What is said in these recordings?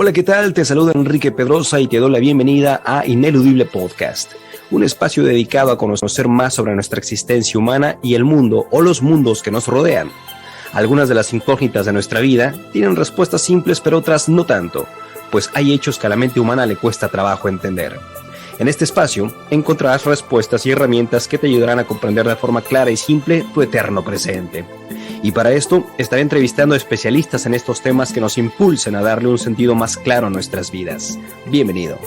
Hola, ¿qué tal? Te saluda Enrique Pedrosa y te doy la bienvenida a Ineludible Podcast, un espacio dedicado a conocer más sobre nuestra existencia humana y el mundo o los mundos que nos rodean. Algunas de las incógnitas de nuestra vida tienen respuestas simples, pero otras no tanto, pues hay hechos que a la mente humana le cuesta trabajo entender. En este espacio encontrarás respuestas y herramientas que te ayudarán a comprender de forma clara y simple tu eterno presente. Y para esto estaré entrevistando a especialistas en estos temas que nos impulsen a darle un sentido más claro a nuestras vidas. Bienvenido.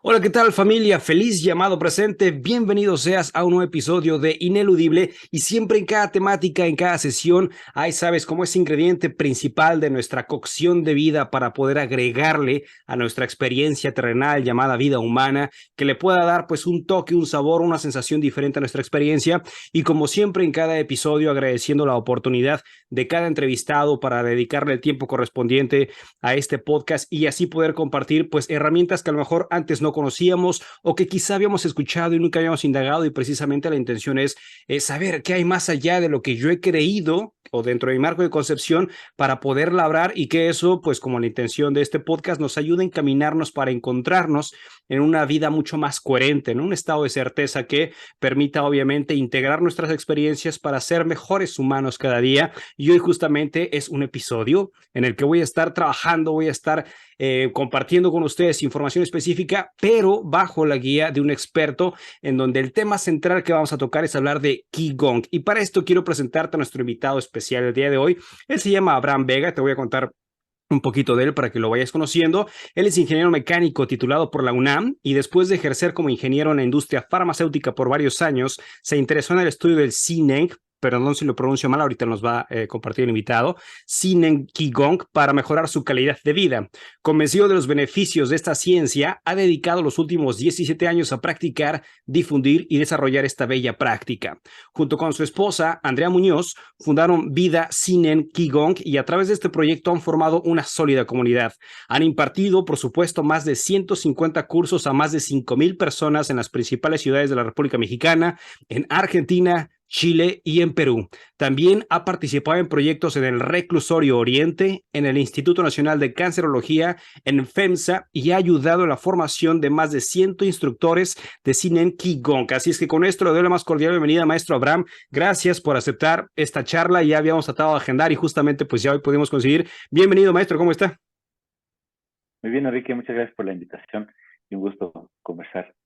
Hola, ¿qué tal, familia? Feliz llamado presente. Bienvenido seas a un nuevo episodio de Ineludible, y siempre en cada temática, en cada sesión, ahí sabes, como ese ingrediente principal de nuestra cocción de vida para poder agregarle a nuestra experiencia terrenal llamada vida humana, que le pueda dar pues un toque, un sabor, una sensación diferente a nuestra experiencia. Y como siempre en cada episodio, agradeciendo la oportunidad de cada entrevistado para dedicarle el tiempo correspondiente a este podcast y así poder compartir pues herramientas que a lo mejor antes no conocíamos o que quizá habíamos escuchado y nunca habíamos indagado, y precisamente la intención es saber qué hay más allá de lo que yo he creído o dentro de mi marco de concepción para poder labrar, y que eso, pues como la intención de este podcast, nos ayude a encaminarnos para encontrarnos en una vida mucho más coherente, en un estado de certeza que permita obviamente integrar nuestras experiencias para ser mejores humanos cada día. Y hoy justamente es un episodio en el que voy a estar trabajando, voy a estar compartiendo con ustedes información específica, pero bajo la guía de un experto, en donde el tema central que vamos a tocar es hablar de Qigong. Y para esto quiero presentarte a nuestro invitado especial el día de hoy. Él se llama Abraham Vega. Te voy a contar un poquito de él para que lo vayas conociendo. Él es ingeniero mecánico titulado por la UNAM, y después de ejercer como ingeniero en la industria farmacéutica por varios años, se interesó en el estudio del Sineng, perdón si lo pronuncio mal, ahorita nos va a compartir el invitado, Sineng Qigong, para mejorar su calidad de vida. Convencido de los beneficios de esta ciencia, ha dedicado los últimos 17 años a practicar, difundir y desarrollar esta bella práctica. Junto con su esposa, Andrea Muñoz, fundaron Vida Sineng Qigong, y a través de este proyecto han formado una sólida comunidad. Han impartido, por supuesto, más de 150 cursos a más de 5,000 personas en las principales ciudades de la República Mexicana, en Argentina, Chile y en Perú. También ha participado en proyectos en el Reclusorio Oriente, en el Instituto Nacional de Cancerología, en FEMSA, y ha ayudado en la formación de más de 100 instructores de Sineng Qigong. Así es que con esto le doy la más cordial bienvenida, maestro Abraham. Gracias por aceptar esta charla. Ya habíamos tratado de agendar y justamente pues ya hoy pudimos conseguir. Bienvenido, maestro, ¿cómo está? Muy bien, Enrique, muchas gracias por la invitación y un gusto conversar contigo.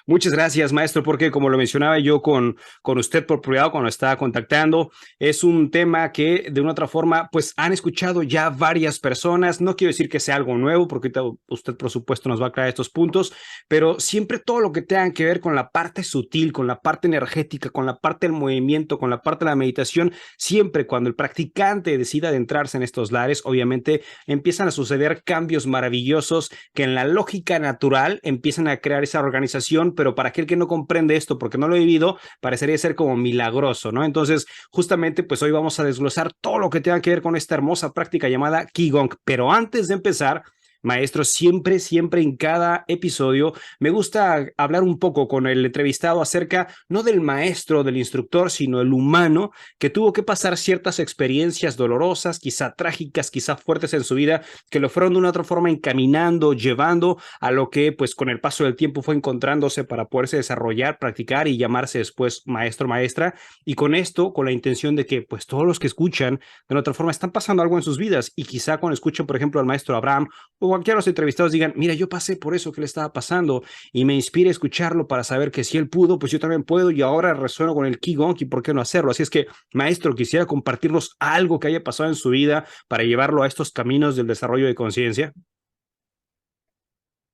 Muchas gracias, maestro, porque como lo mencionaba yo con usted por privado cuando estaba contactando, es un tema que de una otra forma pues han escuchado ya varias personas. No quiero decir que sea algo nuevo, porque usted por supuesto nos va a aclarar estos puntos, pero siempre todo lo que tenga que ver con la parte sutil, con la parte energética, con la parte del movimiento, con la parte de la meditación, siempre cuando el practicante decida adentrarse en estos lares, obviamente empiezan a suceder cambios maravillosos que en la lógica natural empiezan a crear esa organización, pero para aquel que no comprende esto porque no lo he vivido, parecería ser como milagroso, ¿no? Entonces, justamente, pues hoy vamos a desglosar todo lo que tenga que ver con esta hermosa práctica llamada Qigong. Pero antes de empezar, maestro, siempre en cada episodio me gusta hablar un poco con el entrevistado acerca no del maestro, del instructor, sino el humano que tuvo que pasar ciertas experiencias dolorosas, quizá trágicas, quizá fuertes en su vida, que lo fueron de una otra forma encaminando, llevando a lo que pues con el paso del tiempo fue encontrándose para poderse desarrollar, practicar y llamarse después maestro, maestra. Y con esto, con la intención de que pues todos los que escuchan de una otra forma están pasando algo en sus vidas, y quizá cuando escuchen por ejemplo al maestro Abraham o cualquiera de los entrevistados digan, mira, yo pasé por eso que le estaba pasando, y me inspira a escucharlo para saber que si él pudo, pues yo también puedo, y ahora resueno con el Qigong y por qué no hacerlo. Así es que, maestro, quisiera compartirnos algo que haya pasado en su vida para llevarlo a estos caminos del desarrollo de conciencia.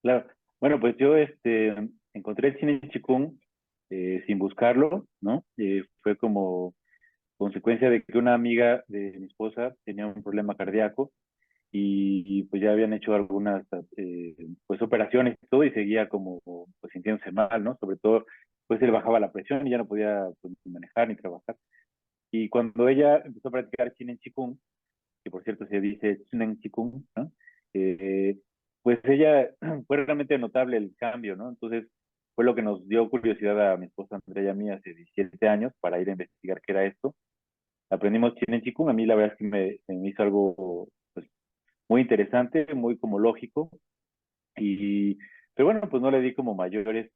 Claro, bueno, pues yo encontré el cine Chikung sin buscarlo, ¿no? Fue como consecuencia de que una amiga de mi esposa tenía un problema cardíaco y, pues ya habían hecho algunas pues operaciones y todo, y seguía como pues sintiéndose mal, ¿no? Sobre todo, pues él bajaba la presión y ya no podía pues, ni manejar ni trabajar. Y cuando ella empezó a practicar Chinen Chikung, que por cierto se dice Chinen Chikung, ¿no? Eh, pues ella fue realmente notable el cambio, ¿no? Entonces fue lo que nos dio curiosidad a mi esposa Andrea y a mí hace 17 años para ir a investigar qué era esto. aprendimos Chin Chikung. A mí la verdad es que se me hizo algo pues, muy interesante, muy como lógico, y, pero bueno, pues no le di como mayores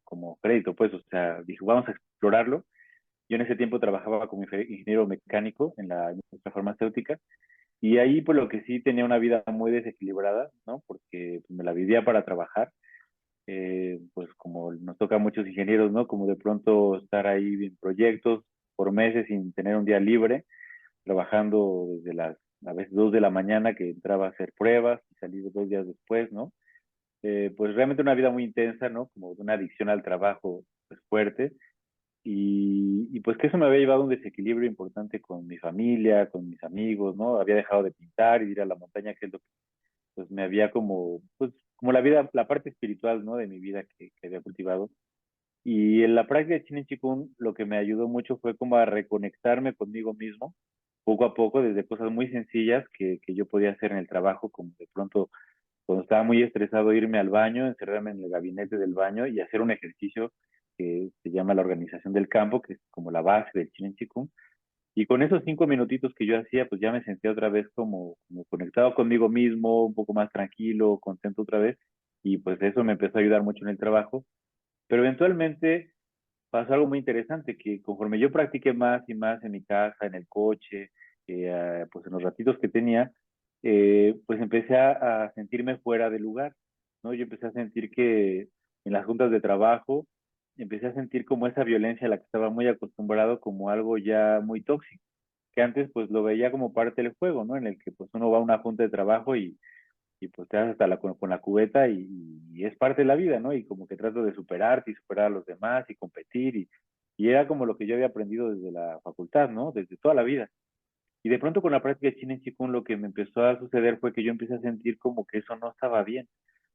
como crédito, pues, o sea, dije, vamos a explorarlo. Yo en ese tiempo trabajaba como ingeniero mecánico en la industria farmacéutica, y ahí pues lo que sí tenía una vida muy desequilibrada, ¿no? Porque pues, me la vivía para trabajar, pues como nos toca a muchos ingenieros, ¿no? Como de pronto estar ahí en proyectos por meses sin tener un día libre, trabajando desde a veces 2 de la mañana que entraba a hacer pruebas y salir 2 días después, ¿no? Pues realmente una vida muy intensa, ¿no? Como una adicción al trabajo pues fuerte, y pues que eso me había llevado a un desequilibrio importante con mi familia, con mis amigos, ¿no? Había dejado de pintar y de ir a la montaña, que es lo que pues me había como, pues como la vida, la parte espiritual, ¿no? De mi vida que había cultivado. Y en la práctica de Chin Chikung lo que me ayudó mucho fue como a reconectarme conmigo mismo, poco a poco, desde cosas muy sencillas que yo podía hacer en el trabajo, como de pronto cuando estaba muy estresado irme al baño, encerrarme en el gabinete del baño y hacer un ejercicio que se llama la organización del campo, que es como la base del Chin Chikung. Y con esos 5 minutitos que yo hacía, pues ya me sentía otra vez como conectado conmigo mismo, un poco más tranquilo, contento otra vez. Y pues eso me empezó a ayudar mucho en el trabajo. Pero eventualmente pasó algo muy interesante, que conforme yo practiqué más y más en mi casa, en el coche, pues en los ratitos que tenía, pues empecé a sentirme fuera de lugar, ¿no? Yo empecé a sentir que en las juntas de trabajo, empecé a sentir como esa violencia a la que estaba muy acostumbrado como algo ya muy tóxico, que antes pues lo veía como parte del juego, ¿no? En el que pues uno va a una junta de trabajo y pues te das hasta con la cubeta y es parte de la vida, ¿no? Y como que trato de superarte y superar a los demás y competir y era como lo que yo había aprendido desde la facultad, ¿no? Desde toda la vida. Y de pronto con la práctica de Chin Chikung lo que me empezó a suceder fue que yo empecé a sentir como que eso no estaba bien,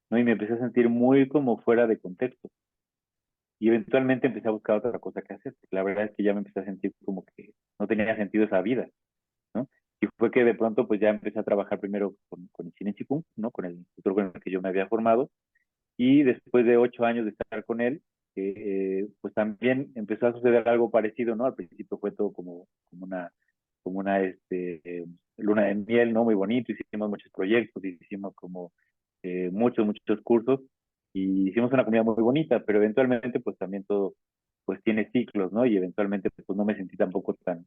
¿no? Y me empecé a sentir muy como fuera de contexto. Y eventualmente empecé a buscar otra cosa que hacer. La verdad es que ya me empecé a sentir como que no tenía sentido esa vida, ¿no? Y fue que de pronto pues ya empecé a trabajar primero con el Chin Chikung, ¿no? Con el instructor con el que yo me había formado, y después de 8 años de estar con él, pues también empezó a suceder algo parecido, ¿no? Al principio fue todo como una luna de miel, ¿no? Muy bonito, hicimos muchos proyectos, hicimos como muchos cursos, y hicimos una comunidad muy bonita, pero eventualmente pues también todo pues tiene ciclos, ¿no? Y eventualmente pues no me sentí tampoco tan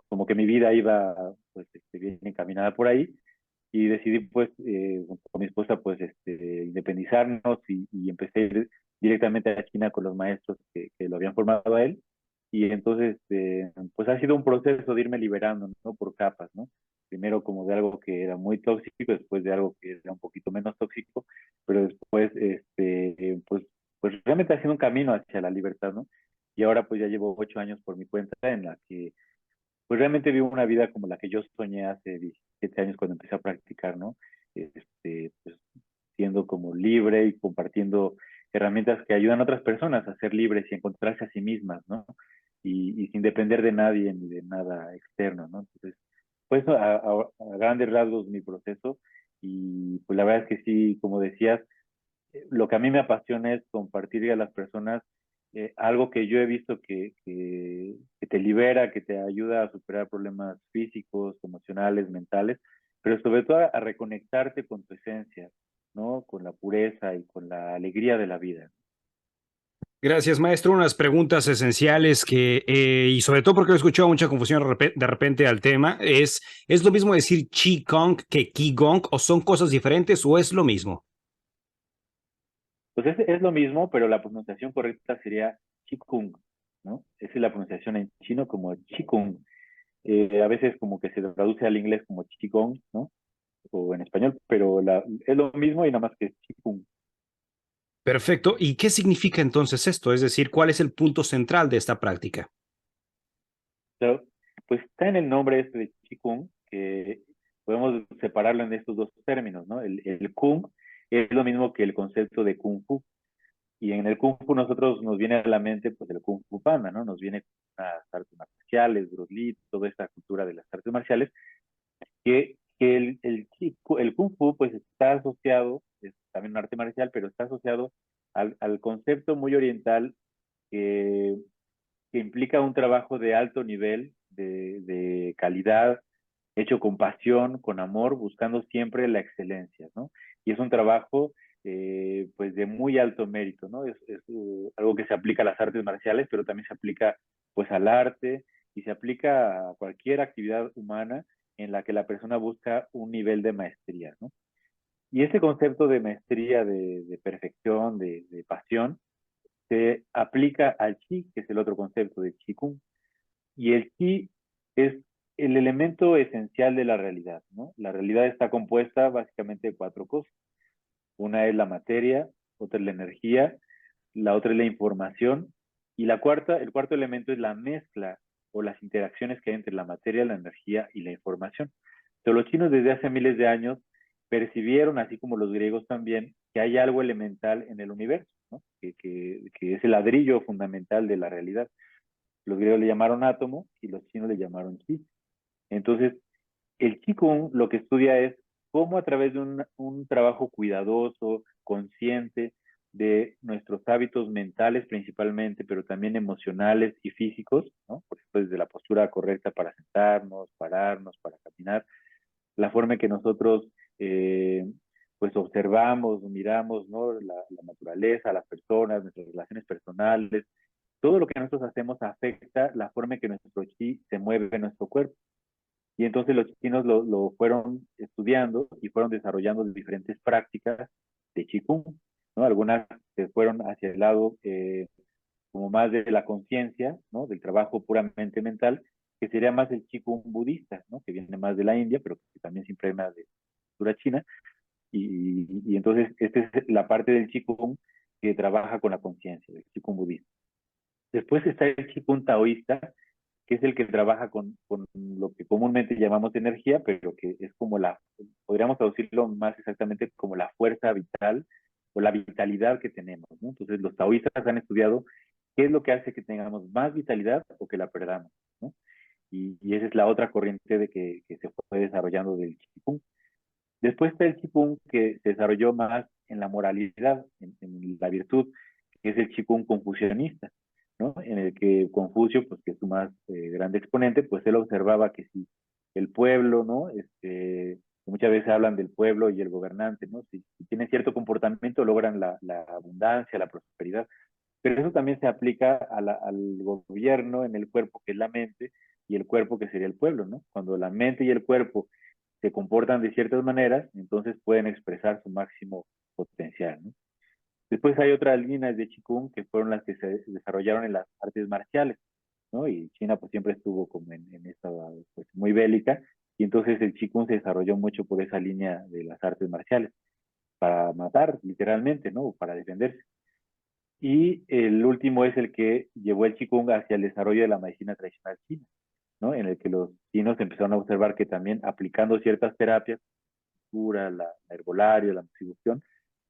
como que mi vida iba pues bien encaminada por ahí, y decidí pues junto con mi esposa pues independizarnos y empecé a ir directamente a China con los maestros que lo habían formado a él, y entonces pues ha sido un proceso de irme liberando, ¿no? Por capas, ¿no? Primero como de algo que era muy tóxico, después de algo que era un poquito menos tóxico, pero después pues realmente ha sido un camino hacia la libertad, ¿no? Y ahora pues ya llevo 8 años por mi cuenta en la que pues realmente vivo una vida como la que yo soñé hace 17 años cuando empecé a practicar, ¿no? Pues siendo como libre y compartiendo herramientas que ayudan a otras personas a ser libres y encontrarse a sí mismas, ¿no? Y sin depender de nadie ni de nada externo, ¿no? Entonces, pues a grandes rasgos mi proceso, y pues la verdad es que sí, como decías, lo que a mí me apasiona es compartir a las personas algo que yo he visto que te libera, que te ayuda a superar problemas físicos, emocionales, mentales, pero sobre todo a reconectarte con tu esencia, ¿no? Con la pureza y con la alegría de la vida. Gracias, maestro. Unas preguntas esenciales y sobre todo porque he escuchado mucha confusión de repente al tema, ¿es lo mismo decir Qigong que Qigong o son cosas diferentes o es lo mismo? Pues es lo mismo, pero la pronunciación correcta sería Qigong, ¿no? Esa es la pronunciación en chino como Qigong. A veces como que se traduce al inglés como Qigong, ¿no? O en español, pero es lo mismo y nada más que es Qigong. Perfecto. ¿Y qué significa entonces esto? Es decir, ¿cuál es el punto central de esta práctica? Claro, pues está en el nombre este de Qigong, que podemos separarlo en estos dos términos, ¿no? El Kung es lo mismo que el concepto de Kung Fu. Y en el Kung Fu nosotros nos viene a la mente pues el Kung Fu Panda, ¿no? Nos viene las artes marciales, Bruce Lee, toda esta cultura de las artes marciales, que el Kung Fu pues está asociado, es también un arte marcial, pero está asociado al concepto muy oriental que, que implica un trabajo de alto nivel de calidad, hecho con pasión, con amor, buscando siempre la excelencia, ¿no? Y es un trabajo pues de muy alto mérito, ¿no? Es algo que se aplica a las artes marciales, pero también se aplica pues al arte y se aplica a cualquier actividad humana en la que la persona busca un nivel de maestría, ¿no? Y ese concepto de maestría, de perfección, de pasión, se aplica al chi, que es el otro concepto de Qigong. Y el chi es el elemento esencial de la realidad, ¿no? La realidad está compuesta básicamente de cuatro cosas. Una es la materia, otra es la energía, la otra es la información, y el cuarto elemento es la mezcla o las interacciones que hay entre la materia, la energía y la información. Pero los chinos desde hace miles de años percibieron, así como los griegos también, que hay algo elemental en el universo, ¿no? Que es el ladrillo fundamental de la realidad. Los griegos le llamaron átomo y los chinos le llamaron chi. Entonces, el Qigong lo que estudia es cómo a través de un trabajo cuidadoso, consciente de nuestros hábitos mentales principalmente, pero también emocionales y físicos, ¿no? Por ejemplo, desde la postura correcta para sentarnos, pararnos, para caminar, la forma en que nosotros pues observamos, miramos, ¿no? La naturaleza, las personas, nuestras relaciones personales, todo lo que nosotros hacemos afecta la forma en que nuestro chi se mueve en nuestro cuerpo. Y entonces los chinos lo fueron estudiando y fueron desarrollando diferentes prácticas de Qigong, ¿no? Algunas se fueron hacia el lado como más de la conciencia, ¿no? Del trabajo puramente mental, que sería más el Qigong budista, ¿no? Que viene más de la India, pero que también se impregna de cultura china. Y entonces esta es la parte del Qigong que trabaja con la conciencia, el Qigong budista. Después está el Qigong taoísta, que es el que trabaja con lo que comúnmente llamamos energía, pero que es como podríamos traducirlo más exactamente como la fuerza vital o la vitalidad que tenemos, ¿no? Entonces los taoístas han estudiado qué es lo que hace que tengamos más vitalidad o que la perdamos, ¿no? Y esa es la otra corriente que se fue desarrollando del Qigong. Después está el Qigong que se desarrolló más en la moralidad, en la virtud, que es el Qigong confucianista, ¿no? En el que Confucio, pues que es su más grande exponente, pues él observaba que si el pueblo, ¿no? Muchas veces hablan del pueblo y el gobernante, ¿no? Si tienen cierto comportamiento, logran la abundancia, la prosperidad. Pero eso también se aplica al gobierno en el cuerpo, que es la mente, y el cuerpo, que sería el pueblo, ¿no? Cuando la mente y el cuerpo se comportan de ciertas maneras, entonces pueden expresar su máximo potencial, ¿no? Después hay otras líneas de Qigong que fueron las que se desarrollaron en las artes marciales, ¿no? Y China pues siempre estuvo como en esta, pues muy bélica, y entonces el Qigong se desarrolló mucho por esa línea de las artes marciales, para matar literalmente, ¿no? O para defenderse. Y el último es el que llevó el Qigong hacia el desarrollo de la medicina tradicional china, ¿no? En el que los chinos empezaron a observar que también aplicando ciertas terapias, la herbolaria, la moxibustión,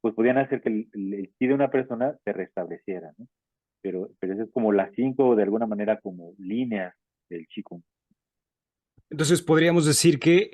pues podían hacer que el chi de una persona se restableciera, ¿no? Pero eso es como las cinco, de alguna manera, como líneas del Qigong. Entonces podríamos decir que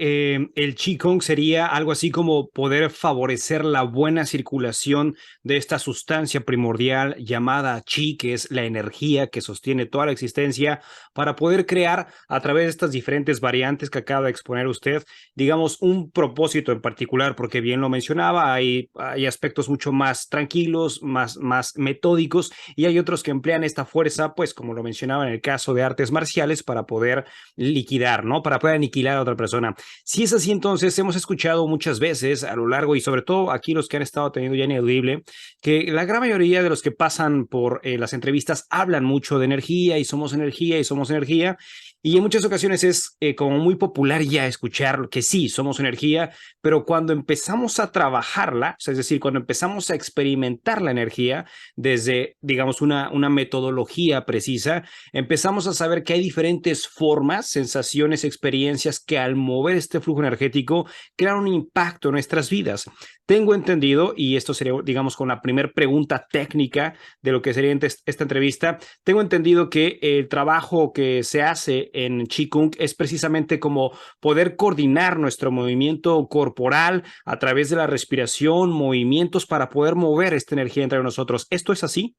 el Qigong sería algo así como poder favorecer la buena circulación de esta sustancia primordial llamada Qi, que es la energía que sostiene toda la existencia, para poder crear a través de estas diferentes variantes que acaba de exponer usted, digamos, un propósito en particular, porque bien lo mencionaba, hay aspectos mucho más tranquilos, más metódicos, y hay otros que emplean esta fuerza, pues como lo mencionaba en el caso de artes marciales, para poder liquidar, ¿no? Para poder aniquilar a otra persona. Si es así, entonces hemos escuchado muchas veces a lo largo y sobre todo aquí los que han estado teniendo ya ineludible, que la gran mayoría de los que pasan por las entrevistas hablan mucho de energía y somos energía y somos energía. Y en muchas ocasiones es como muy popular ya escuchar que sí, somos energía, pero cuando empezamos a trabajarla, es decir, cuando empezamos a experimentar la energía desde, digamos, una metodología precisa, empezamos a saber que hay diferentes formas, sensaciones, experiencias que al mover este flujo energético crean un impacto en nuestras vidas. Tengo entendido, y esto sería, digamos, con la primera pregunta técnica de lo que sería esta entrevista, tengo entendido que el trabajo que se hace en Qigong es precisamente como poder coordinar nuestro movimiento corporal a través de la respiración, movimientos para poder mover esta energía entre nosotros. ¿Esto es así?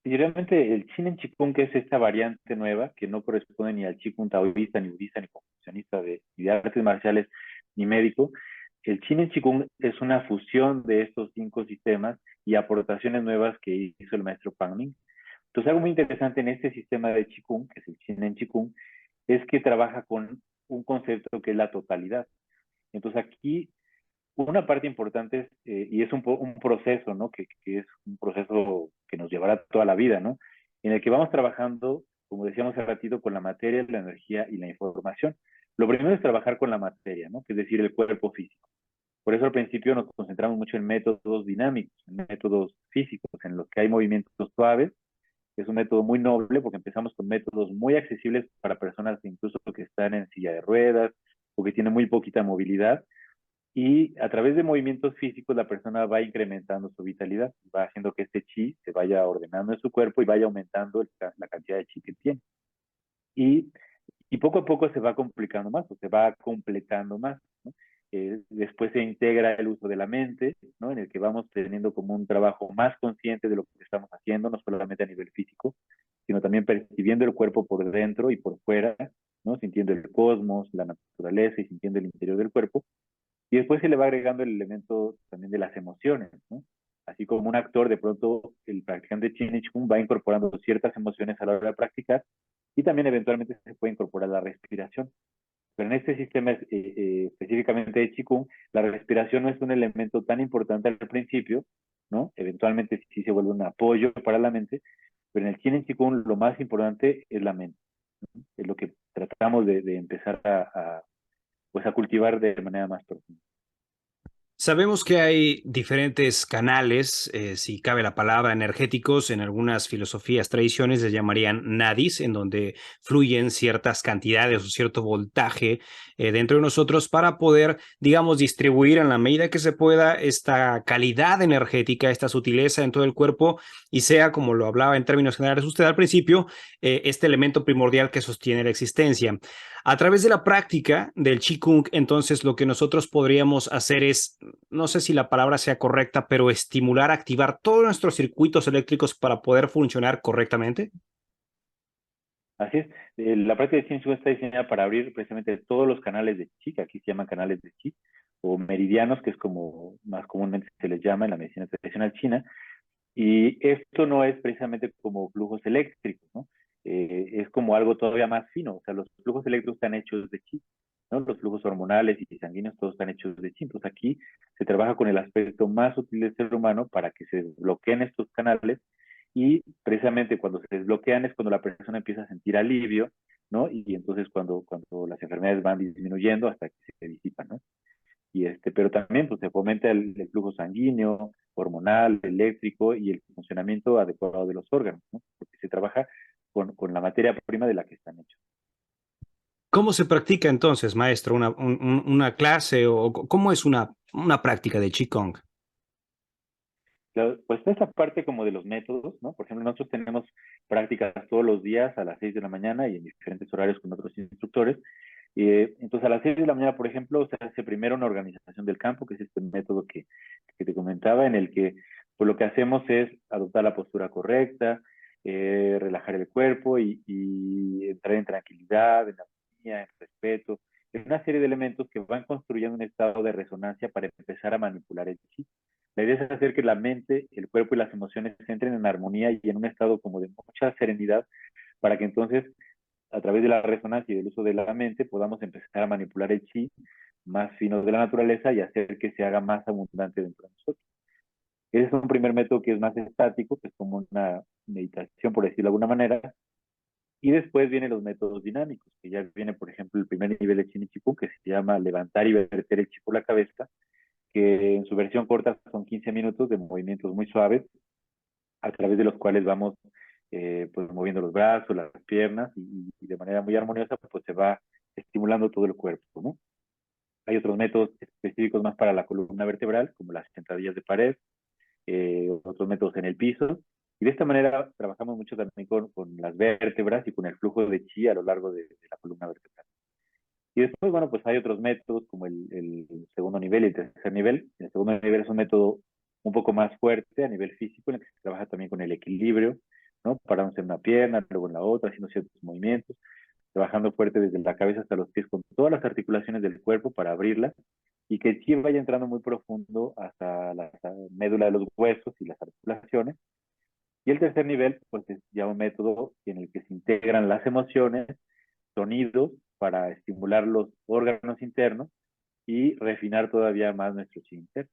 Y realmente el Chin en Chikung, que es esta variante nueva, que no corresponde ni al Chikung taoísta, ni budista, ni confucianista, ni de artes marciales, ni médico, el Chin en Chikung es una fusión de estos 5 sistemas y aportaciones nuevas que hizo el maestro Pan Ming. Entonces, algo muy interesante en este sistema de Qigong, que es el Chin en Qigong, es que trabaja con un concepto que es la totalidad. Entonces, aquí una parte importante es, y es un proceso, ¿no? Que es un proceso que nos llevará toda la vida, ¿no? En el que vamos trabajando, como decíamos hace ratito, con la materia, la energía y la información. Lo primero es trabajar con la materia, ¿no? Que es decir, el cuerpo físico. Por eso al principio nos concentramos mucho en métodos dinámicos, en métodos físicos, en los que hay movimientos suaves. Es un método muy noble porque empezamos con métodos muy accesibles para personas incluso que están en silla de ruedas o que tienen muy poquita movilidad. Y a través de movimientos físicos la persona va incrementando su vitalidad, va haciendo que este chi se vaya ordenando en su cuerpo y vaya aumentando la cantidad de chi que tiene. Y, y poco a poco se va complicando más o se va completando más, ¿no? Después se integra el uso de la mente, ¿no? En el que vamos teniendo como un trabajo más consciente de lo que estamos haciendo, no solamente a nivel físico, sino también percibiendo el cuerpo por dentro y por fuera, ¿no? Sintiendo el cosmos, la naturaleza y sintiendo el interior del cuerpo. Y después se le va agregando el elemento también de las emociones, ¿no? Así como un actor, de pronto el practicante de Chin Chikung va incorporando ciertas emociones a la hora de practicar y también eventualmente se puede incorporar la respiración. Pero en este sistema específicamente de Qigong, la respiración no es un elemento tan importante al principio, ¿no? Eventualmente sí se vuelve un apoyo para la mente, pero en el Qin en Qigong lo más importante es la mente, ¿no? Es lo que tratamos de empezar pues a cultivar de manera más profunda. Sabemos que hay diferentes canales, si cabe la palabra, energéticos. En algunas filosofías, tradiciones les llamarían nadis, en donde fluyen ciertas cantidades o cierto voltaje dentro de nosotros para poder, digamos, distribuir en la medida que se pueda esta calidad energética, esta sutileza en todo el cuerpo y sea, como lo hablaba en términos generales usted al principio, este elemento primordial que sostiene la existencia. A través de la práctica del Qigong, entonces lo que nosotros podríamos hacer es, no sé si la palabra sea correcta, pero estimular, activar todos nuestros circuitos eléctricos para poder funcionar correctamente. Así es, la práctica de Qin Shu está diseñada para abrir precisamente todos los canales de Qi, que aquí se llaman canales de Qi, o meridianos, que es como más comúnmente se les llama en la medicina tradicional china. Y esto no es precisamente como flujos eléctricos, ¿no? Es como algo todavía más fino. O sea, los flujos eléctricos están hechos de chi, ¿no? Los flujos hormonales y sanguíneos todos están hechos de chi. Entonces aquí se trabaja con el aspecto más útil del ser humano para que se desbloqueen estos canales y precisamente cuando se desbloquean es cuando la persona empieza a sentir alivio, ¿no? Y entonces cuando las enfermedades van disminuyendo hasta que se disipan, ¿no? Pero también pues, se fomenta el flujo sanguíneo, hormonal, eléctrico y el funcionamiento adecuado de los órganos, ¿no? Porque se trabaja con la materia prima de la que están hechos. ¿Cómo se practica entonces, maestro, una clase o cómo es una práctica de Qigong? Pues esa parte como de los métodos, ¿no? Por ejemplo, nosotros tenemos prácticas todos los días a las 6 de la mañana y en diferentes horarios con otros instructores. Entonces, a las 6 de la mañana, por ejemplo, se hace primero una organización del campo, que es este método que te comentaba, en el que pues, lo que hacemos es adoptar la postura correcta, relajar el cuerpo y entrar en tranquilidad, en armonía, en respeto, en una serie de elementos que van construyendo un estado de resonancia para empezar a manipular el chi. La idea es hacer que la mente, el cuerpo y las emociones entren en armonía y en un estado como de mucha serenidad para que entonces a través de la resonancia y del uso de la mente podamos empezar a manipular el chi más fino de la naturaleza y hacer que se haga más abundante dentro de nosotros. Ese es un primer método que es más estático, que es como una meditación, por decirlo de alguna manera. Y después vienen los métodos dinámicos, que ya viene, por ejemplo, el primer nivel de Chin Chiku, que se llama levantar y verter el chi por la cabeza, que en su versión corta son 15 minutos de movimientos muy suaves, a través de los cuales vamos pues moviendo los brazos, las piernas y de manera muy armoniosa pues se va estimulando todo el cuerpo, ¿no? Hay otros métodos específicos más para la columna vertebral, como las sentadillas de pared, otros métodos en el piso, y de esta manera trabajamos mucho también con las vértebras y con el flujo de chi a lo largo de la columna vertebral. Y después, bueno, pues hay otros métodos como el segundo nivel y el tercer nivel. El segundo nivel es un método un poco más fuerte a nivel físico, en el que se trabaja también con el equilibrio, ¿no? Parándose en una pierna, luego en la otra, haciendo ciertos movimientos, trabajando fuerte desde la cabeza hasta los pies con todas las articulaciones del cuerpo para abrirlas y que el chi vaya entrando muy profundo hasta la médula de los huesos y las articulaciones. Y el tercer nivel, pues es ya un método en el que se integran las emociones, sonidos para estimular los órganos internos y refinar todavía más nuestro chi interno.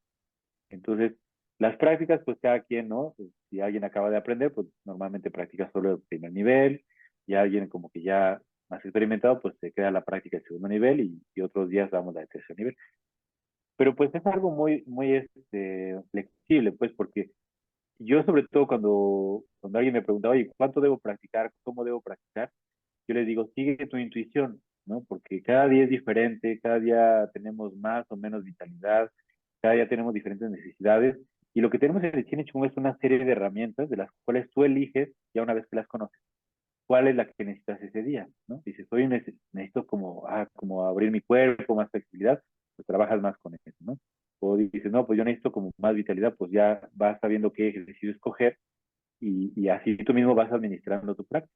Entonces, las prácticas, pues cada quien, ¿no? Si alguien acaba de aprender, pues normalmente practica solo el primer nivel, y alguien como que ya más experimentado, pues se queda la práctica del segundo nivel y otros días damos la de tercer nivel. Pero pues es algo muy flexible, pues porque yo sobre todo cuando alguien me pregunta, oye, ¿cuánto debo practicar? ¿Cómo debo practicar? Yo les digo, sigue tu intuición, ¿no? Porque cada día es diferente, cada día tenemos más o menos vitalidad, cada día tenemos diferentes necesidades, y lo que tenemos en el Cine Chikung es una serie de herramientas de las cuales tú eliges, ya una vez que las conoces, cuál es la que necesitas ese día, ¿no? Dices, hoy necesito como abrir mi cuerpo, más flexibilidad, pues trabajas más con eso, ¿no? O dices, no, pues yo necesito como más vitalidad, pues ya vas sabiendo qué ejercicio escoger y así tú mismo vas administrando tu práctica.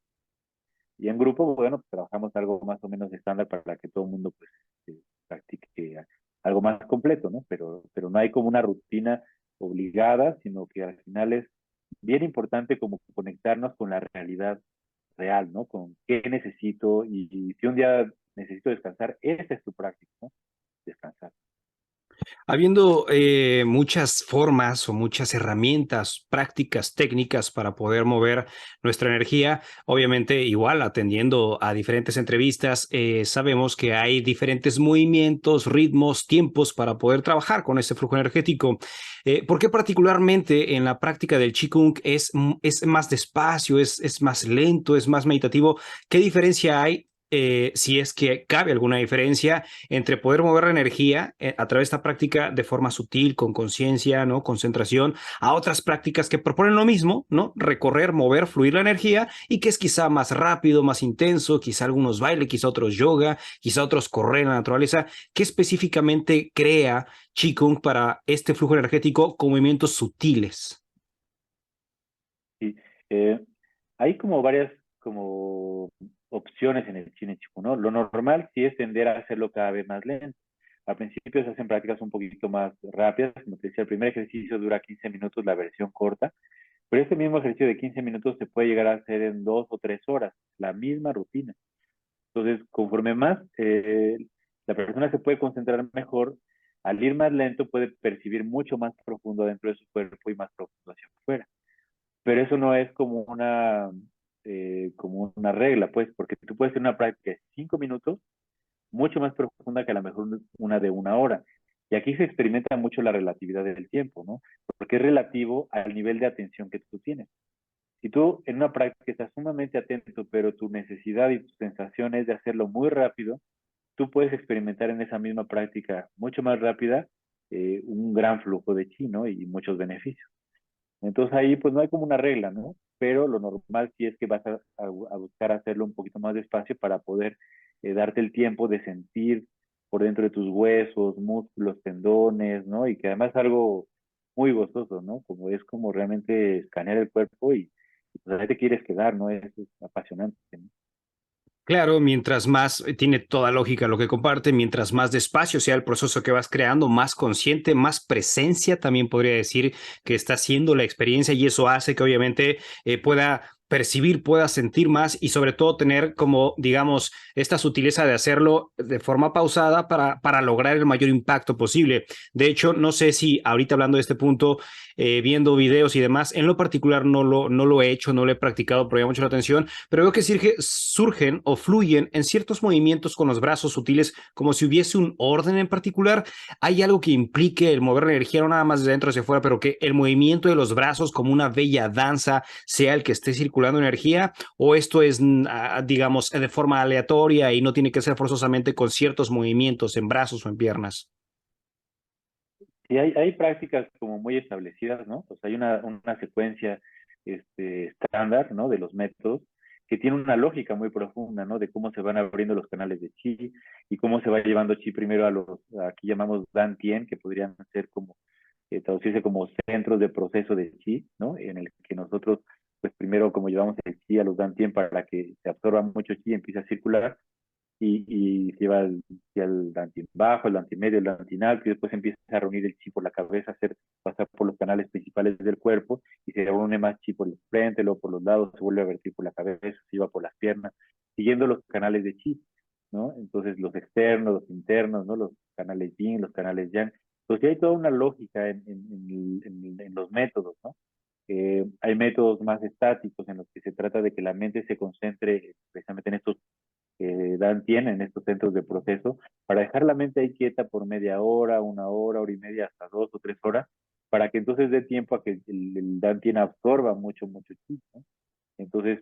Y en grupo, bueno, pues trabajamos algo más o menos estándar para que todo el mundo pues practique algo más completo, ¿no? Pero no hay como una rutina obligada, sino que al final es bien importante como conectarnos con la realidad real, ¿no? Con qué necesito y si un día necesito descansar, esa es tu práctica, ¿no? Descansar. Habiendo muchas formas o muchas herramientas prácticas, técnicas para poder mover nuestra energía, obviamente igual atendiendo a diferentes entrevistas, sabemos que hay diferentes movimientos, ritmos, tiempos para poder trabajar con ese flujo energético. ¿Por qué particularmente en la práctica del Qigong es más despacio, es más lento, es más meditativo? ¿Qué diferencia hay? Si es que cabe alguna diferencia entre poder mover la energía a través de esta práctica de forma sutil, con conciencia, ¿no? Concentración, a otras prácticas que proponen lo mismo, ¿no? Recorrer, mover, fluir la energía y que es quizá más rápido, más intenso, quizá algunos baile, quizá otros yoga, quizá otros correr en la naturaleza. ¿Qué específicamente crea Qigong para este flujo energético con movimientos sutiles? Sí. Hay como varias como opciones en el cine chico, ¿no? Lo normal sí es tender a hacerlo cada vez más lento. Al principio se hacen prácticas un poquito más rápidas, como te decía, el primer ejercicio dura 15 minutos, la versión corta, pero este mismo ejercicio de 15 minutos se puede llegar a hacer en 2 o 3 horas, la misma rutina. Entonces, conforme más la persona se puede concentrar mejor, al ir más lento puede percibir mucho más profundo dentro de su cuerpo y más profundo hacia afuera. Pero eso no es como una regla, pues, porque tú puedes hacer una práctica de 5 minutos mucho más profunda que a lo mejor una de 1 hora. Y aquí se experimenta mucho la relatividad del tiempo, ¿no? Porque es relativo al nivel de atención que tú tienes. Si tú en una práctica estás sumamente atento, pero tu necesidad y tu sensación es de hacerlo muy rápido, tú puedes experimentar en esa misma práctica mucho más rápida un gran flujo de chi, ¿no? Y muchos beneficios. Entonces ahí pues no hay como una regla, ¿no? Pero lo normal sí es que vas a buscar hacerlo un poquito más despacio para poder darte el tiempo de sentir por dentro de tus huesos, músculos, tendones, ¿no? Y que además es algo muy gozoso, ¿no? Como es como realmente escanear el cuerpo y pues ahí te quieres quedar, ¿no? Es apasionante, ¿no? Claro, mientras más tiene toda lógica lo que comparte, mientras más despacio sea el proceso que vas creando, más consciente, más presencia también podría decir que está haciendo la experiencia y eso hace que obviamente pueda percibir, pueda sentir más y sobre todo tener como, digamos, esta sutileza de hacerlo de forma pausada para lograr el mayor impacto posible. De hecho, no sé si ahorita hablando de este punto, viendo videos y demás, en lo particular no lo he hecho, no lo he practicado, pero me llama mucho la atención, pero veo que surgen o fluyen en ciertos movimientos con los brazos sutiles, como si hubiese un orden en particular. Hay algo que implique el mover la energía, no nada más de dentro hacia afuera, pero que el movimiento de los brazos como una bella danza sea el que esté circulando energía, o esto es, digamos, de forma aleatoria y no tiene que ser forzosamente con ciertos movimientos en brazos o en piernas. Y hay prácticas como muy establecidas, ¿no? O sea, hay una secuencia estándar, ¿no? De los métodos que tiene una lógica muy profunda, ¿no? De cómo se van abriendo los canales de chi y cómo se va llevando chi primero aquí llamamos Dantien, que podrían ser como, traducirse como centros de proceso de chi, ¿no? En el que nosotros pues primero como llevamos el chi a los dantian para que se absorba mucho chi y empiece a circular, y se lleva el dantian bajo, el dantian medio, el dantian alto, y después empieza a reunir el chi por la cabeza, hacer pasar por los canales principales del cuerpo, y se reúne más chi por el frente, luego por los lados, se vuelve a vertir por la cabeza, se lleva por las piernas, siguiendo los canales de chi, ¿no? Entonces los externos, los internos, ¿no? Los canales yin, los canales yang. Entonces hay toda una lógica en los métodos, ¿no? Hay métodos más estáticos en los que se trata de que la mente se concentre precisamente en estos Dan tiene en estos centros de proceso, para dejar la mente ahí quieta por media hora, una hora, hora y media, hasta 2 o 3 horas, para que entonces dé tiempo a que el Dan tiene absorba mucho, mucho chi, ¿no? Entonces,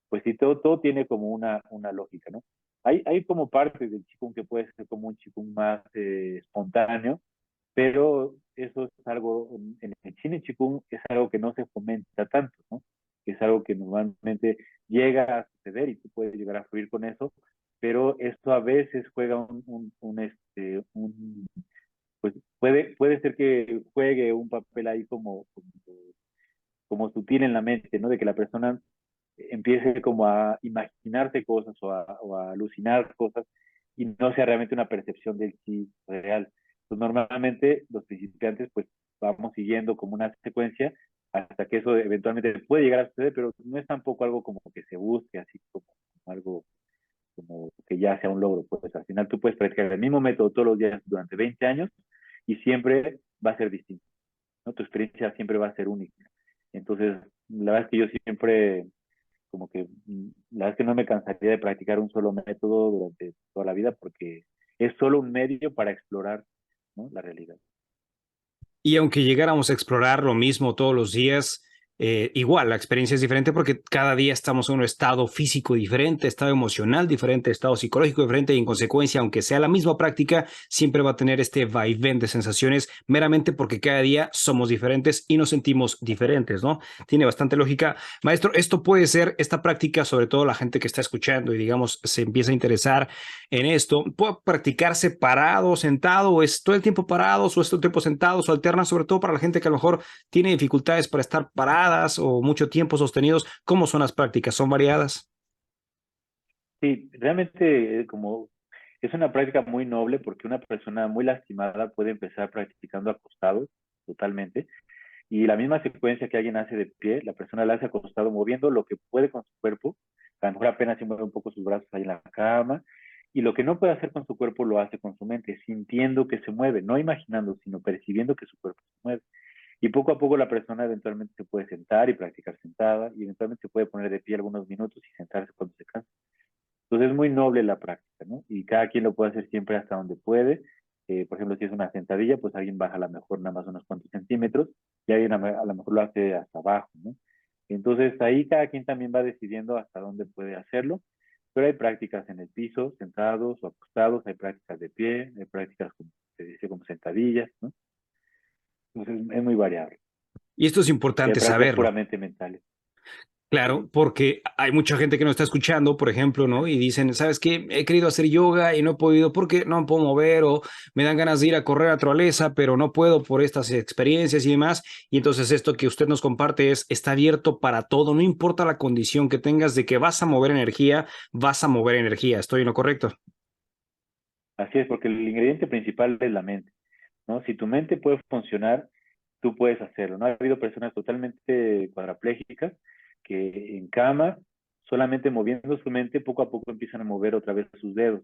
pues sí, todo tiene como una lógica, ¿no? Hay como partes del Qigong que puede ser como un Qigong más espontáneo, pero eso es algo, en el Cine Chikung es algo que no se fomenta tanto, ¿no? Es algo que normalmente llega a suceder y tú puedes llegar a fluir con eso, pero esto a veces juega pues puede ser que juegue un papel ahí como sutil en la mente, ¿no? De que la persona empiece como a imaginarse cosas o a alucinar cosas y no sea realmente una percepción del chi real. Pues normalmente los principiantes pues vamos siguiendo como una secuencia hasta que eso eventualmente puede llegar a suceder, pero no es tampoco algo como que se busque, así como algo como que ya sea un logro. Pues al final tú puedes practicar el mismo método todos los días durante 20 años y siempre va a ser distinto, ¿no? Tu experiencia siempre va a ser única. Entonces, la verdad es que yo siempre como que la verdad es que no me cansaría de practicar un solo método durante toda la vida porque es solo un medio para explorar, ¿no? La realidad. Y aunque llegáramos a explorar lo mismo todos los días, igual la experiencia es diferente porque cada día estamos en un estado físico diferente, estado emocional diferente, estado psicológico diferente y en consecuencia, aunque sea la misma práctica, siempre va a tener este vaivén de sensaciones meramente porque cada día somos diferentes y nos sentimos diferentes, ¿no? Tiene bastante lógica. Maestro, esto puede ser, esta práctica, sobre todo la gente que está escuchando y digamos se empieza a interesar en esto, puede practicarse parado, sentado, o es todo el tiempo parados, o es todo el tiempo sentados, o alternan, sobre todo para la gente que a lo mejor tiene dificultades para estar paradas o mucho tiempo sostenidos. ¿Cómo son las prácticas? ¿Son variadas? Sí, realmente como es una práctica muy noble porque una persona muy lastimada puede empezar practicando acostado totalmente y la misma secuencia que alguien hace de pie, la persona la hace acostado moviendo lo que puede con su cuerpo, a lo mejor apenas se mueve un poco sus brazos ahí en la cama, y lo que no puede hacer con su cuerpo lo hace con su mente, sintiendo que se mueve, no imaginando, sino percibiendo que su cuerpo se mueve. Y poco a poco la persona eventualmente se puede sentar y practicar sentada, y eventualmente se puede poner de pie algunos minutos y sentarse cuando se cansa. Entonces es muy noble la práctica, ¿no? Y cada quien lo puede hacer siempre hasta donde puede. Por ejemplo, si es una sentadilla, pues alguien baja a lo mejor nada más unos cuantos centímetros y alguien a lo mejor lo hace hasta abajo, ¿no? Entonces ahí cada quien también va decidiendo hasta dónde puede hacerlo, pero hay prácticas en el piso, sentados o acostados, hay prácticas de pie, hay prácticas como se dice como sentadillas, ¿no? Entonces es muy variable. Y esto es Y hay importante prácticas saberlo. puramente mentales. Claro, porque hay mucha gente que nos está escuchando, por ejemplo, ¿no? Y dicen, ¿sabes qué? He querido hacer yoga y no he podido porque no me puedo mover o me dan ganas de ir a correr a naturaleza, pero no puedo por estas experiencias y demás. Y entonces esto que usted nos comparte está abierto para todo, no importa la condición que tengas de que vas a mover energía, vas a mover energía. ¿Estoy en lo correcto? Así es, porque el ingrediente principal es la mente, ¿no? Si tu mente puede funcionar, tú puedes hacerlo, ¿no? Ha habido personas totalmente cuadraplégicas que en cama, solamente moviendo su mente, poco a poco empiezan a mover otra vez sus dedos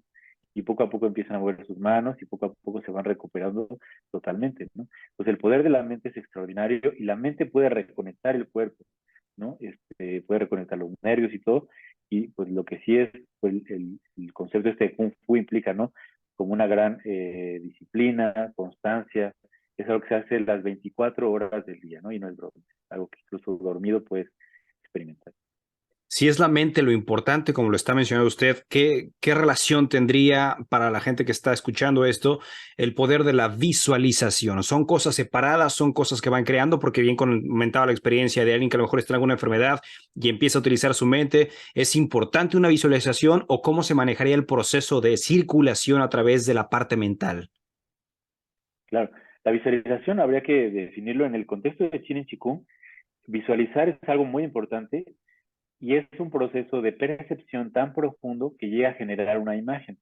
y poco a poco empiezan a mover sus manos y poco a poco se van recuperando totalmente, ¿no? Pues el poder de la mente es extraordinario y la mente puede reconectar el cuerpo, ¿no? Puede reconectar los nervios y todo, y pues lo que sí es, pues el concepto este de Kung Fu implica, ¿no? Como una gran disciplina, constancia, es algo que se hace las 24 horas del día, ¿no? Y no es broma, algo que incluso dormido puedes experimentar. Si es la mente lo importante, como lo está mencionando usted, ¿qué relación tendría para la gente que está escuchando esto el poder de la visualización? ¿Son cosas separadas? ¿Son cosas que van creando? Porque bien comentaba la experiencia de alguien que a lo mejor está en alguna enfermedad y empieza a utilizar su mente. ¿Es importante una visualización o cómo se manejaría el proceso de circulación a través de la parte mental? Claro, la visualización habría que definirlo en el contexto de Chin en Chikung. visualizar es algo muy importante y es un proceso de percepción tan profundo que llega a generar una imagen,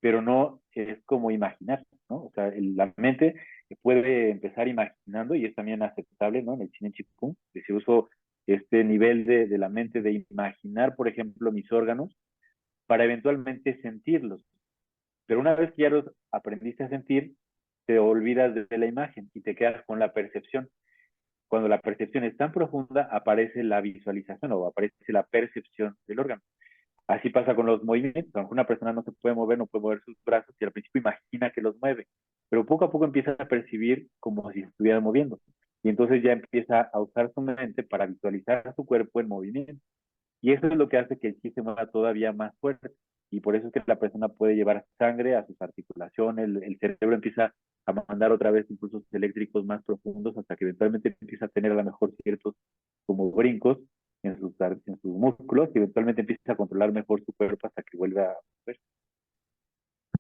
pero no es como imaginar, ¿no? O sea, la mente puede empezar imaginando y es también aceptable, ¿no? En el Cine Chikung, que si uso este nivel de la mente de imaginar, por ejemplo, mis órganos para eventualmente sentirlos. Pero una vez que ya los aprendiste a sentir, te olvidas de la imagen y te quedas con la percepción. Cuando la percepción es tan profunda, aparece la visualización o aparece la percepción del órgano. Así pasa con los movimientos. Aunque una persona no se puede mover, no puede mover sus brazos y al principio imagina que los mueve, pero poco a poco empieza a percibir como si se estuviera moviendo. Y entonces ya empieza a usar su mente para visualizar su cuerpo en movimiento. Y eso es lo que hace que el chi se mueva todavía más fuerte. Y por eso es que la persona puede llevar sangre a sus articulaciones, el cerebro empieza a mandar otra vez impulsos eléctricos más profundos hasta que eventualmente empieza a tener a lo mejor ciertos como brincos en sus músculos y eventualmente empieza a controlar mejor su cuerpo hasta que vuelva a mover.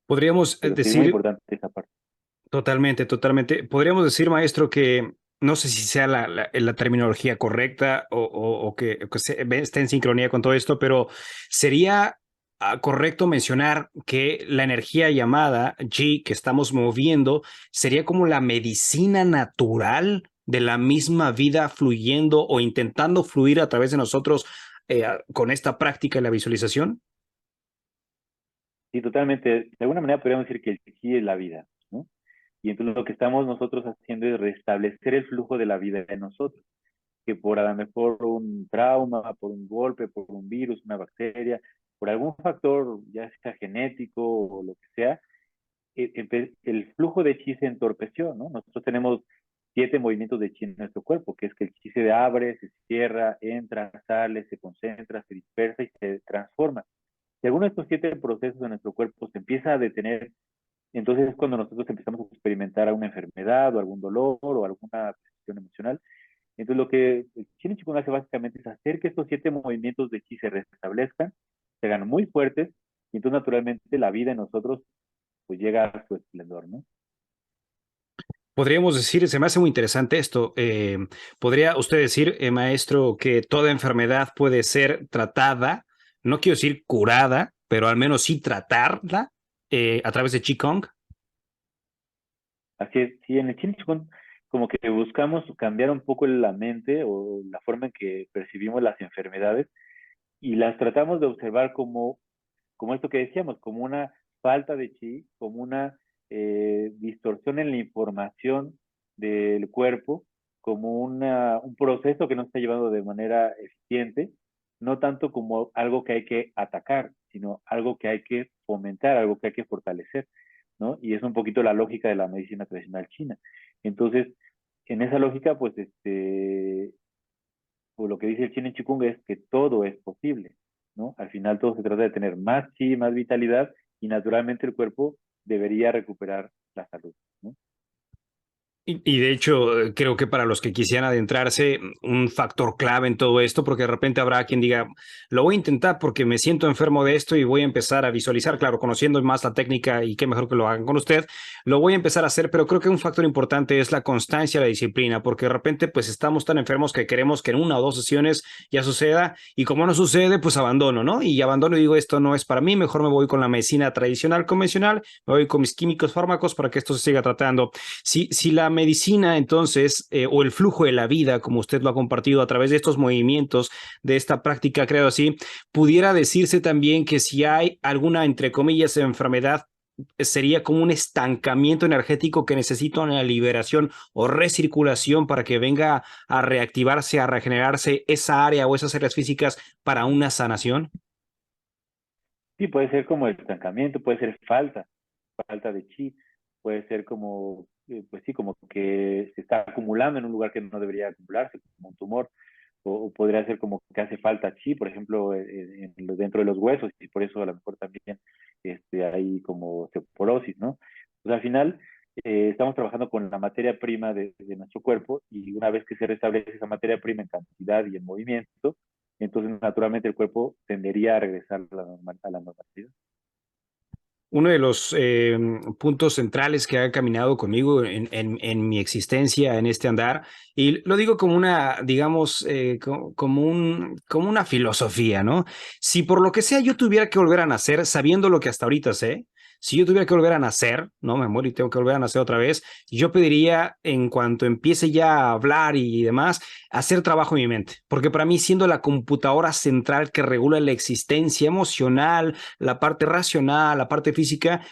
Podríamos Pero sí es muy decir, importante esa parte. totalmente, totalmente, podríamos decir, maestro, que no sé si sea la terminología correcta o que esté en sincronía con todo esto, pero sería correcto mencionar que la energía llamada G que estamos moviendo sería como la medicina natural de la misma vida fluyendo o intentando fluir a través de nosotros con esta práctica de la visualización. Sí, totalmente. De alguna manera podríamos decir que el chi es la vida, ¿no? Y entonces lo que estamos nosotros haciendo es restablecer el flujo de la vida en nosotros, que por a lo mejor un trauma, por un golpe, por un virus, una bacteria, por algún factor, ya sea genético o lo que sea, el flujo de chi se entorpeció, ¿no? Nosotros tenemos 7 movimientos de chi en nuestro cuerpo, que es que el chi se abre, se cierra, entra, sale, se concentra, se dispersa y se transforma. Si alguno de estos 7 procesos en nuestro cuerpo se empieza a detener, entonces es cuando nosotros empezamos a experimentar alguna enfermedad o algún dolor o alguna presión emocional. Entonces lo que el Chin Chikung hace básicamente es hacer que estos 7 movimientos de chi se restablezcan, se hagan muy fuertes y entonces naturalmente la vida en nosotros pues llega a su esplendor, ¿no? Podríamos decir, se me hace muy interesante esto. ¿Podría usted decir, maestro, que toda enfermedad puede ser tratada, no quiero decir curada, pero al menos sí tratarla a través de Qigong? Así es, sí, en el Chin Chikung como que buscamos cambiar un poco la mente o la forma en que percibimos las enfermedades y las tratamos de observar como esto que decíamos, como una falta de chi, como una distorsión en la información del cuerpo, como un proceso que no se está llevando de manera eficiente, no tanto como algo que hay que atacar, sino algo que hay que fomentar, algo que hay que fortalecer, ¿no? Y es un poquito la lógica de la medicina tradicional china. Entonces, en esa lógica, pues, pues lo que dice el Chin Chikung es que todo es posible, ¿no? Al final todo se trata de tener más chi, más vitalidad y naturalmente el cuerpo debería recuperar la salud, ¿no? Y de hecho, creo que para los que quisieran adentrarse, un factor clave en todo esto, porque de repente habrá quien diga, lo voy a intentar porque me siento enfermo de esto y voy a empezar a visualizar, claro, conociendo más la técnica y qué mejor que lo hagan con usted, lo voy a empezar a hacer, pero creo que un factor importante es la constancia, la disciplina, porque de repente pues estamos tan enfermos que queremos que en una o dos sesiones ya suceda y como no sucede, pues abandono, ¿no? Y abandono y digo, esto no es para mí, mejor me voy con la medicina tradicional, convencional, me voy con mis químicos, fármacos para que esto se siga tratando. Si la medicina, entonces, o el flujo de la vida, como usted lo ha compartido a través de estos movimientos, de esta práctica, creo así, pudiera decirse también que si hay alguna, entre comillas, enfermedad, sería como un estancamiento energético que necesita una liberación o recirculación para que venga a reactivarse, a regenerarse esa área o esas áreas físicas para una sanación. Sí, puede ser como estancamiento, puede ser falta de chi, puede ser como, pues sí, como que se está acumulando en un lugar que no debería acumularse, como un tumor, o podría ser como que hace falta chi, por ejemplo, dentro de los huesos, y por eso a lo mejor también hay como osteoporosis, ¿no? Pues al final estamos trabajando con la materia prima de nuestro cuerpo y una vez que se restablece esa materia prima en cantidad y en movimiento, entonces naturalmente el cuerpo tendería a regresar a la normalidad. Uno de los puntos centrales que ha caminado conmigo en mi existencia, en este andar, y lo digo como una, digamos, como una filosofía, ¿no? Si por lo que sea yo tuviera que volver a nacer sabiendo lo que hasta ahorita sé, si yo tuviera que volver a nacer, no me muero y tengo que volver a nacer otra vez, yo pediría en cuanto empiece ya a hablar y demás, hacer trabajo en mi mente, porque para mí siendo la computadora central que regula la existencia emocional, la parte racional, la parte física,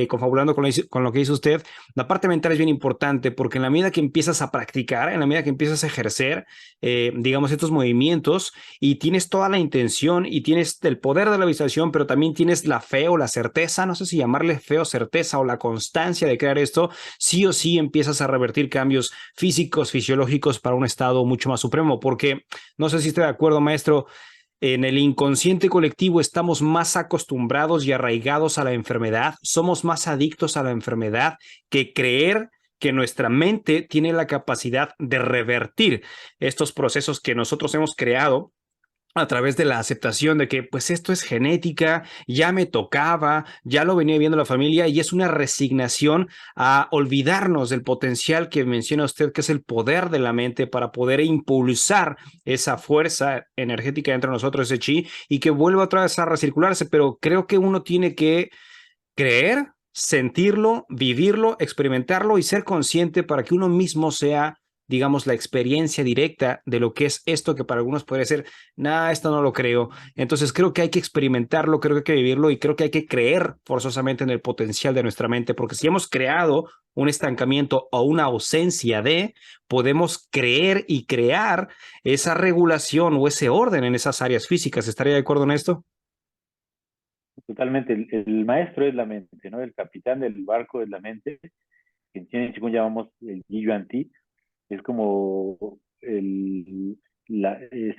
confabulando con lo que dice usted, la parte mental es bien importante porque en la medida que empiezas a practicar, en la medida que empiezas a ejercer, digamos, estos movimientos y tienes toda la intención y tienes el poder de la visualización, pero también tienes la fe o la certeza, no sé si llamarle fe o certeza o la constancia de crear esto, sí o sí empiezas a revertir cambios físicos, fisiológicos para un estado mucho más supremo, porque no sé si estoy de acuerdo, maestro, en el inconsciente colectivo estamos más acostumbrados y arraigados a la enfermedad, somos más adictos a la enfermedad que creer que nuestra mente tiene la capacidad de revertir estos procesos que nosotros hemos creado a través de la aceptación de que pues esto es genética, ya me tocaba, ya lo venía viendo la familia y es una resignación a olvidarnos del potencial que menciona usted, que es el poder de la mente para poder impulsar esa fuerza energética entre nosotros, ese chi, y que vuelva otra vez a recircularse, pero creo que uno tiene que creer, sentirlo, vivirlo, experimentarlo y ser consciente para que uno mismo sea, digamos, la experiencia directa de lo que es esto que para algunos puede ser, nah, esto no lo creo. Entonces creo que hay que experimentarlo, creo que hay que vivirlo y creo que hay que creer forzosamente en el potencial de nuestra mente, porque si hemos creado un estancamiento o una ausencia de, podemos creer y crear esa regulación o ese orden en esas áreas físicas. ¿Estaría de acuerdo en esto? Totalmente, el maestro es la mente, ¿no? El capitán del barco es la mente, que en China y Chikung llamamos el Yi Yuan Ti, es como es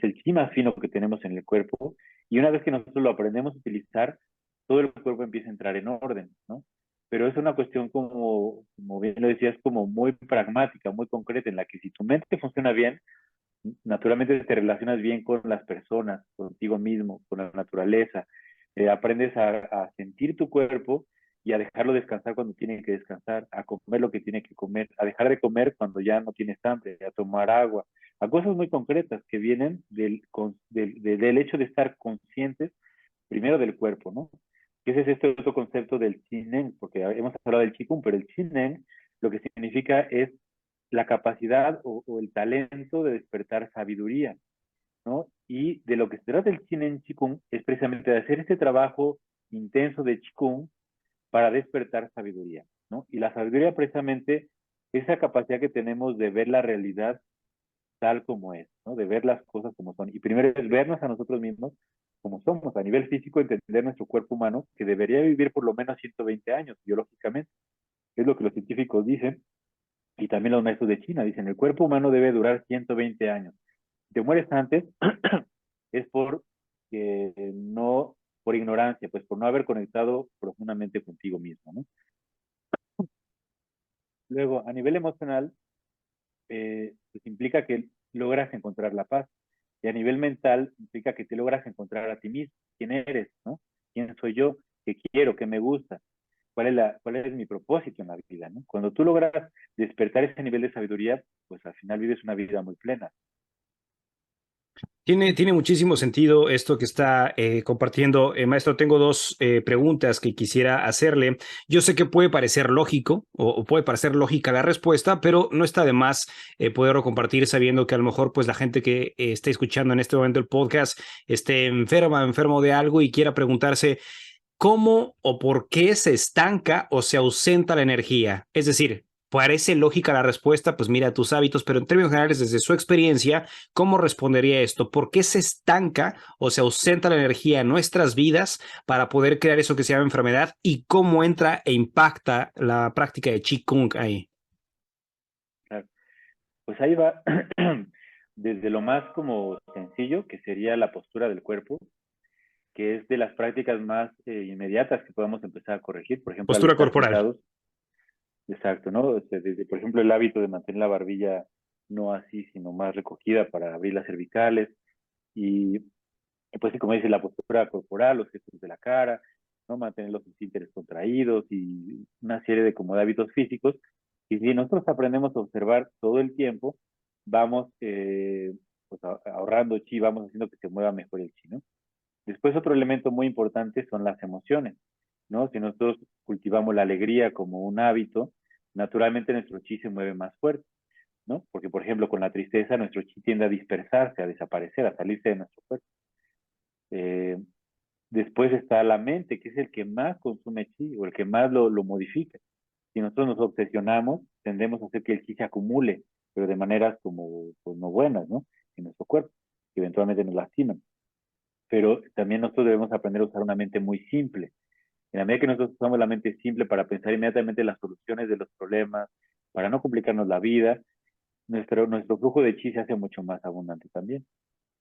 el chi más fino que tenemos en el cuerpo, y una vez que nosotros lo aprendemos a utilizar, todo el cuerpo empieza a entrar en orden, ¿no? Pero es una cuestión como bien lo decías, como muy pragmática, muy concreta, en la que si tu mente funciona bien, naturalmente te relacionas bien con las personas, contigo mismo, con la naturaleza, aprendes a sentir tu cuerpo y a dejarlo descansar cuando tiene que descansar, a comer lo que tiene que comer, a dejar de comer cuando ya no tienes hambre, a tomar agua, a cosas muy concretas que vienen del hecho de estar conscientes primero del cuerpo, ¿no? Que ese es este otro concepto del Qigong, porque hemos hablado del Qigong, pero el Qigong lo que significa es la capacidad o el talento de despertar sabiduría, ¿no? Y de lo que se trata el Qigong es precisamente de hacer este trabajo intenso de Qigong para despertar sabiduría, ¿no? Y la sabiduría precisamente es esa capacidad que tenemos de ver la realidad tal como es, ¿no? De ver las cosas como son. Y primero es vernos a nosotros mismos como somos, a nivel físico, entender nuestro cuerpo humano, que debería vivir por lo menos 120 años, biológicamente. Es lo que los científicos dicen, y también los maestros de China dicen, el cuerpo humano debe durar 120 años. Si te mueres antes, es por no, por ignorancia, pues por no haber conectado profundamente contigo mismo, ¿no? Luego, a nivel emocional, pues implica que logras encontrar la paz. Y a nivel mental, implica que te logras encontrar a ti mismo. ¿Quién eres? ¿No? ¿Quién soy yo? ¿Qué quiero? ¿Qué me gusta? ¿Cuál es mi propósito en la vida? ¿No? Cuando tú logras despertar ese nivel de sabiduría, pues al final vives una vida muy plena. Tiene muchísimo sentido esto que está compartiendo. Maestro, tengo dos preguntas que quisiera hacerle. Yo sé que puede parecer lógico o puede parecer lógica la respuesta, pero no está de más poderlo compartir sabiendo que a lo mejor pues la gente que esté escuchando en este momento el podcast esté enfermo de algo y quiera preguntarse cómo o por qué se estanca o se ausenta la energía. Es decir, parece lógica la respuesta, pues mira tus hábitos, pero en términos generales, desde su experiencia, ¿cómo respondería esto? ¿Por qué se estanca o se ausenta la energía en nuestras vidas para poder crear eso que se llama enfermedad y cómo entra e impacta la práctica de Qigong ahí? Claro. Pues ahí va desde lo más como sencillo, que sería la postura del cuerpo, que es de las prácticas más inmediatas que podemos empezar a corregir. Por ejemplo, al Postura estar corporal. sentados, exacto, ¿no? O sea, desde, por ejemplo, el hábito de mantener la barbilla no así, sino más recogida para abrir las cervicales. Y pues, como dice, la postura corporal, los gestos de la cara. ¿no? Mantener los esfínteres contraídos y una serie de como de hábitos físicos. Y si nosotros aprendemos a observar todo el tiempo, vamos pues ahorrando chi, vamos haciendo que se mueva mejor el chi, ¿no? Después otro elemento muy importante son las emociones, ¿no? Si nosotros cultivamos la alegría como un hábito, naturalmente nuestro chi se mueve más fuerte, ¿no? Porque, por ejemplo, con la tristeza nuestro chi tiende a dispersarse, a desaparecer, a salirse de nuestro cuerpo. Eh, Después está la mente, que es el que más consume chi o el que más lo modifica. Si nosotros nos obsesionamos, tendemos a hacer que el chi se acumule, pero de maneras como pues, no buenas, ¿no? En nuestro cuerpo, que eventualmente nos lastiman. Pero también nosotros debemos aprender a usar una mente muy simple. En la medida que nosotros usamos la mente simple para pensar inmediatamente en las soluciones de los problemas, para no complicarnos la vida, nuestro flujo de chi se hace mucho más abundante también.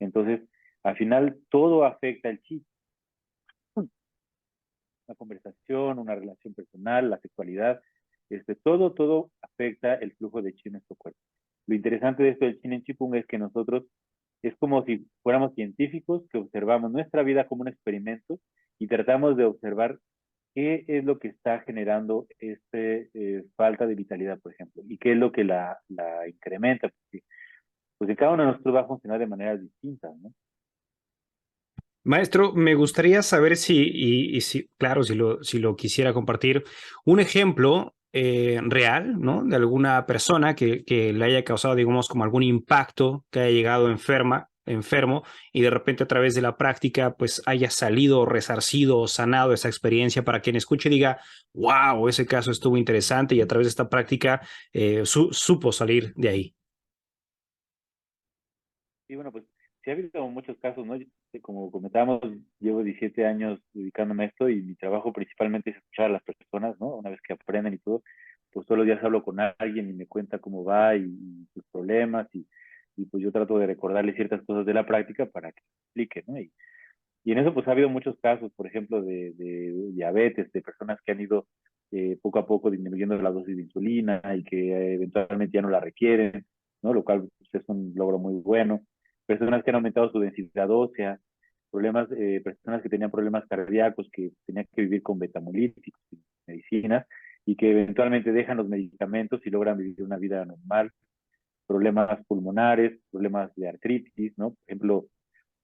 Entonces, al final, todo afecta el chi. Una conversación, una relación personal, la sexualidad, todo afecta el flujo de chi en nuestro cuerpo. Lo interesante de esto del Chin en Chikung es que nosotros es como si fuéramos científicos que observamos nuestra vida como un experimento y tratamos de observar qué es lo que está generando falta de vitalidad, por ejemplo, y qué es lo que la incrementa, porque pues cada uno de nosotros va a funcionar de maneras distintas, ¿no? Maestro, me gustaría saber y si, claro, si lo quisiera compartir, un ejemplo real, ¿no? De alguna persona que le haya causado, digamos, como algún impacto, que haya llegado enfermo, y de repente a través de la práctica, pues haya salido resarcido o sanado esa experiencia para quien escuche y diga, wow, ese caso estuvo interesante y a través de esta práctica supo salir de ahí. Y bueno, pues sí ha habido muchos casos, ¿no? Como comentábamos, llevo 17 años dedicándome a esto y mi trabajo principalmente es escuchar a las personas, ¿no? Una vez que aprenden y todo, pues todos los días hablo con alguien y me cuenta cómo va y sus problemas y pues yo trato de recordarle ciertas cosas de la práctica para que explique, ¿no? Y en eso pues ha habido muchos casos, por ejemplo, de diabetes, de personas que han ido poco a poco disminuyendo la dosis de insulina y que eventualmente ya no la requieren, ¿no? Lo cual pues, es un logro muy bueno. Personas que han aumentado su densidad ósea, personas que tenían problemas cardíacos, que tenían que vivir con betamolíticos, medicinas, y que eventualmente dejan los medicamentos y logran vivir una vida normal. Problemas pulmonares, problemas de artritis, ¿no? Por ejemplo,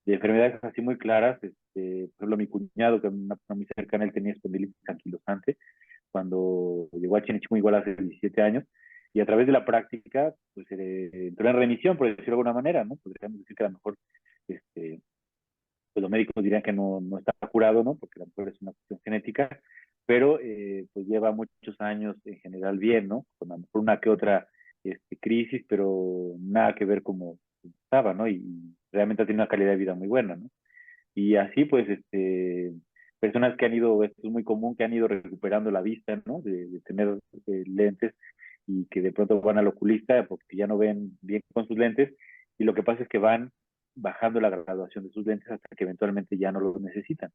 de enfermedades así muy claras. Por ejemplo, mi cuñado, que es una persona muy cercana, él tenía espondilitis anquilosante cuando llegó a Chinichimu igual hace 17 años, y a través de la práctica, pues entró en remisión, por decirlo de alguna manera, ¿no? Podríamos decir que a lo mejor, pues los médicos dirían que no está curado, ¿no? Porque a lo mejor es una cuestión genética, pero pues lleva muchos años en general bien, ¿no? Con a lo mejor una que otra crisis, pero nada que ver como estaba, ¿no? Y realmente ha tenido una calidad de vida muy buena, ¿no? Y así, pues, personas que han ido, esto es muy común, que han ido recuperando la vista, ¿no? De tener lentes y que de pronto van al oculista porque ya no ven bien con sus lentes y lo que pasa es que van bajando la graduación de sus lentes hasta que eventualmente ya no los necesitan,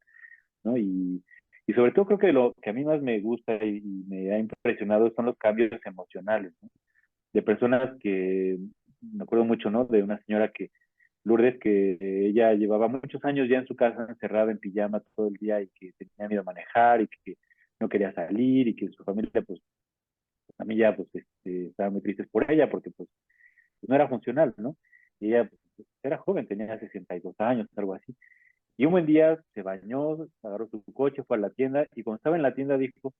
¿no? Y sobre todo creo que lo que a mí más me gusta y me ha impresionado son los cambios emocionales, ¿no? De personas que, me acuerdo mucho, ¿no? De una señora que Lourdes, que ella llevaba muchos años ya en su casa encerrada en pijama todo el día y que tenía miedo a manejar y que no quería salir y que su familia, pues, a mí ya, pues, estaba muy tristes por ella porque, pues, no era funcional, ¿no? Y ella pues, era joven, tenía 62 años, algo así. Y un buen día se bañó, agarró su coche, fue a la tienda y cuando estaba en la tienda dijo,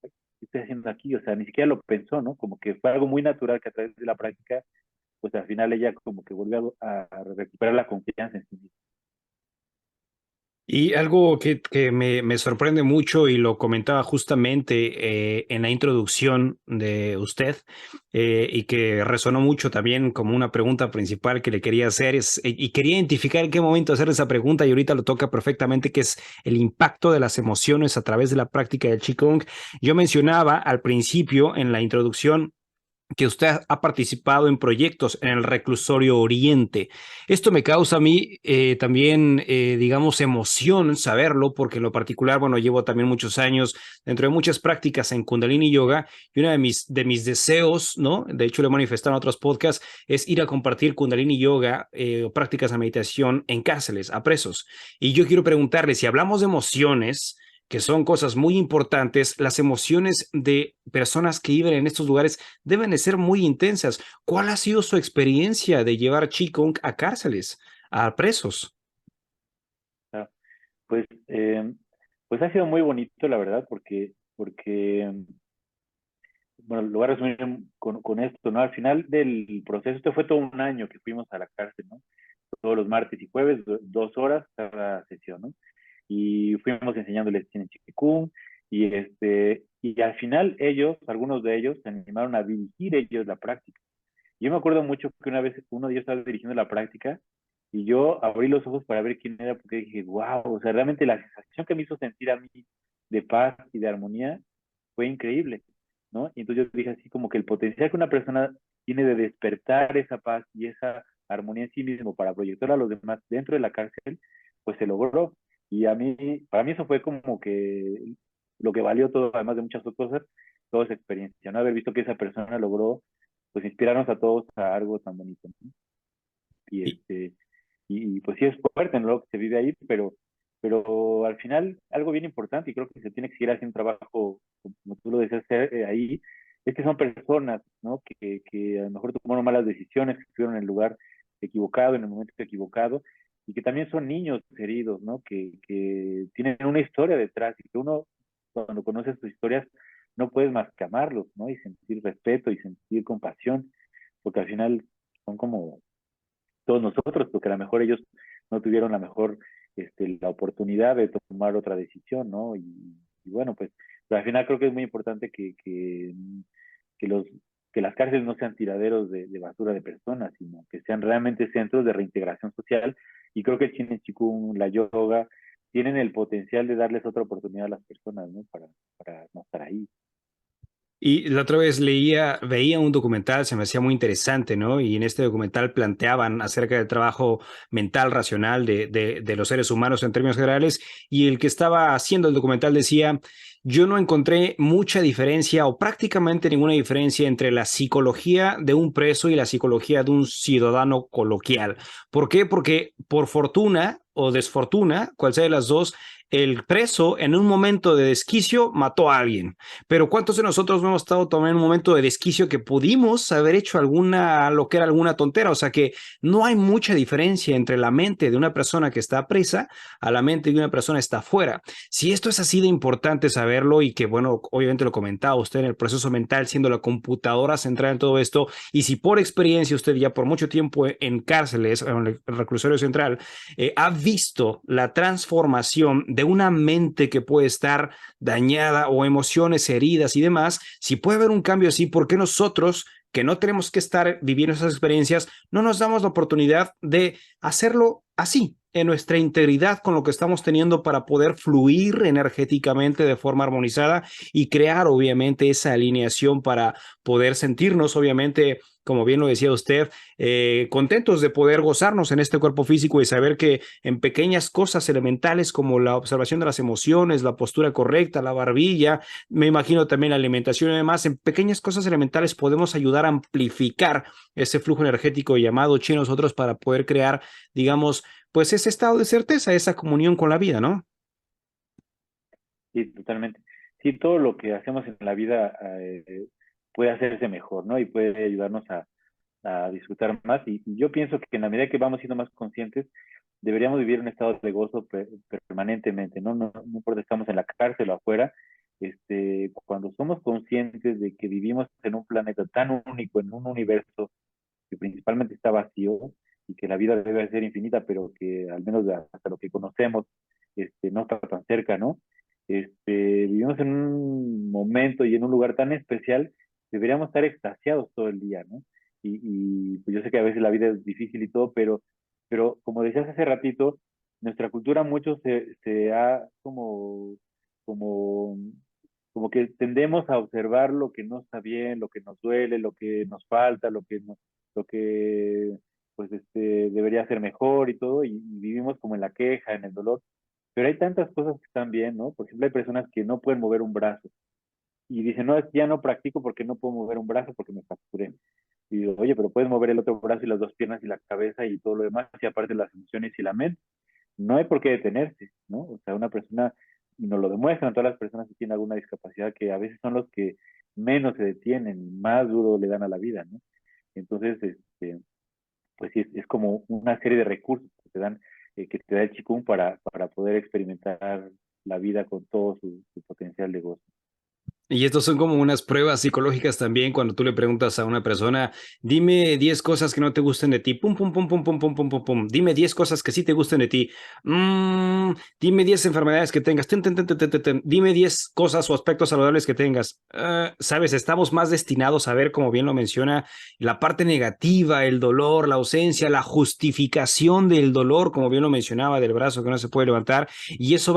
¿qué estoy haciendo aquí? O sea, ni siquiera lo pensó, ¿no? Como que fue algo muy natural que a través de la práctica, pues al final ella como que volvió a recuperar la confianza en sí misma. Y algo que me sorprende mucho y lo comentaba justamente en la introducción de usted y que resonó mucho también como una pregunta principal que le quería hacer y quería identificar en qué momento hacer esa pregunta y ahorita lo toca perfectamente, que es el impacto de las emociones a través de la práctica del Qigong. Yo mencionaba al principio en la introducción que usted ha participado en proyectos en el reclusorio Oriente. Esto me causa a mí también, digamos, emoción saberlo, porque en lo particular, bueno, llevo también muchos años dentro de muchas prácticas en Kundalini Yoga y uno de mis deseos, ¿no? De hecho, lo he manifestado en otros podcasts, es ir a compartir Kundalini Yoga o prácticas de meditación en cárceles, a presos. Y yo quiero preguntarle, si hablamos de emociones, que son cosas muy importantes, las emociones de personas que viven en estos lugares deben de ser muy intensas. ¿Cuál ha sido su experiencia de llevar Qigong a cárceles, a presos? Ah, Pues, pues ha sido muy bonito, la verdad, porque bueno, lo voy a resumir con esto, ¿no? Al final del proceso, esto fue todo un año que fuimos a la cárcel, ¿no? Todos los martes y jueves, 2 horas cada sesión, ¿no? Y fuimos enseñándoles Cine Chikung, y al final ellos, algunos de ellos, se animaron a dirigir ellos la práctica. Yo me acuerdo mucho que una vez uno de ellos estaba dirigiendo la práctica y yo abrí los ojos para ver quién era porque dije, wow, o sea, realmente la sensación que me hizo sentir a mí de paz y de armonía fue increíble, ¿no? Y entonces yo dije así como que el potencial que una persona tiene de despertar esa paz y esa armonía en sí mismo para proyectar a los demás dentro de la cárcel, pues se logró. Y para mí eso fue como que lo que valió todo, además de muchas otras cosas, toda esa experiencia, ¿no? Haber visto que esa persona logró pues inspirarnos a todos a algo tan bonito, ¿no? Y Y, pues sí es fuerte, ¿no? Lo que se vive ahí, pero al final algo bien importante y creo que se tiene que seguir haciendo un trabajo, como tú lo decías, ahí, es que son personas, ¿no? Que a lo mejor tomaron malas decisiones, que estuvieron en el lugar equivocado, en el momento equivocado, y que también son niños heridos, ¿no? Que tienen una historia detrás y que uno, cuando conoce sus historias, no puedes más que amarlos, ¿no? Y sentir respeto y sentir compasión, porque al final son como todos nosotros, porque a lo mejor ellos no tuvieron la mejor, la oportunidad de tomar otra decisión, ¿no? Y bueno, pues, pero al final creo que es muy importante que los, que las cárceles no sean tiraderos de basura de personas, sino que sean realmente centros de reintegración social. Y creo que el Cine Chikung, la yoga, tienen el potencial de darles otra oportunidad a las personas, ¿no? Para no estar ahí. y la otra vez veía un documental, se me hacía muy interesante, ¿no? Y en este documental planteaban acerca del trabajo mental racional de los seres humanos en términos generales, y el que estaba haciendo el documental decía, yo no encontré mucha diferencia o prácticamente ninguna diferencia entre la psicología de un preso y la psicología de un ciudadano coloquial. ¿Por qué? Porque por fortuna o desfortuna, cual sea de las dos, el preso en un momento de desquicio mató a alguien. Pero ¿cuántos de nosotros no hemos estado también en un momento de desquicio que pudimos haber hecho lo que era alguna tontera? O sea que no hay mucha diferencia entre la mente de una persona que está presa a la mente de una persona que está fuera. Si esto es así de importante saberlo y que, bueno, obviamente lo comentaba usted en el proceso mental, siendo la computadora central en todo esto, y si por experiencia usted ya por mucho tiempo en cárceles, en el reclusorio central, ha visto la transformación de una mente que puede estar dañada o emociones, heridas y demás, si puede haber un cambio así, ¿por qué nosotros, que no tenemos que estar viviendo esas experiencias, no nos damos la oportunidad de hacerlo así, en nuestra integridad con lo que estamos teniendo para poder fluir energéticamente de forma armonizada y crear obviamente esa alineación para poder sentirnos obviamente, como bien lo decía usted, contentos de poder gozarnos en este cuerpo físico y saber que en pequeñas cosas elementales como la observación de las emociones, la postura correcta, la barbilla, me imagino también la alimentación y demás, en pequeñas cosas elementales podemos ayudar a amplificar ese flujo energético llamado chi nosotros para poder crear, digamos, pues ese estado de certeza, esa comunión con la vida, ¿no? Sí, totalmente. Sí, todo lo que hacemos en la vida puede hacerse mejor, ¿no? Y puede ayudarnos a disfrutar más. Y yo pienso que en la medida que vamos siendo más conscientes, deberíamos vivir un estado de gozo permanentemente, ¿no? No importa si estamos en la cárcel o afuera, cuando somos conscientes de que vivimos en un planeta tan único, en un universo que principalmente está vacío y que la vida debe ser infinita, pero que al menos hasta lo que conocemos, no está tan cerca, ¿no? Vivimos en un momento y en un lugar tan especial, deberíamos estar extasiados todo el día, ¿no? Pues yo sé que a veces la vida es difícil y todo, pero como decías hace ratito, nuestra cultura mucho se ha como, como que tendemos a observar lo que no está bien, lo que nos duele, lo que nos falta, lo que pues debería ser mejor y todo, y vivimos como en la queja, en el dolor. Pero hay tantas cosas que están bien, ¿no? Por ejemplo, hay personas que no pueden mover un brazo y dicen, no, ya no practico porque no puedo mover un brazo porque me fracturé. Y digo, oye, pero puedes mover el otro brazo y las dos piernas y la cabeza y todo lo demás, y aparte las emociones y la mente. No hay por qué detenerse, ¿no? O sea, una persona y nos lo demuestran todas las personas que tienen alguna discapacidad, que a veces son los que menos se detienen y más duro le dan a la vida, ¿no? Entonces, pues sí, es como una serie de recursos que te dan, que te da el Qigong para poder experimentar la vida con todo su potencial de gozo. Y estos son como unas pruebas psicológicas también cuando tú le preguntas a una persona, dime 10 cosas que no te gusten de ti, pum, pum, pum, pum, pum, pum, pum, pum, pum, dime 10 cosas que sí te gusten de ti, dime 10 enfermedades que tengas, dime 10 cosas o aspectos saludables que tengas. Sabes, estamos más destinados a ver, como bien lo menciona, la parte negativa, el dolor, la ausencia, la justificación del dolor, como bien lo mencionaba, del brazo que no se puede levantar, y eso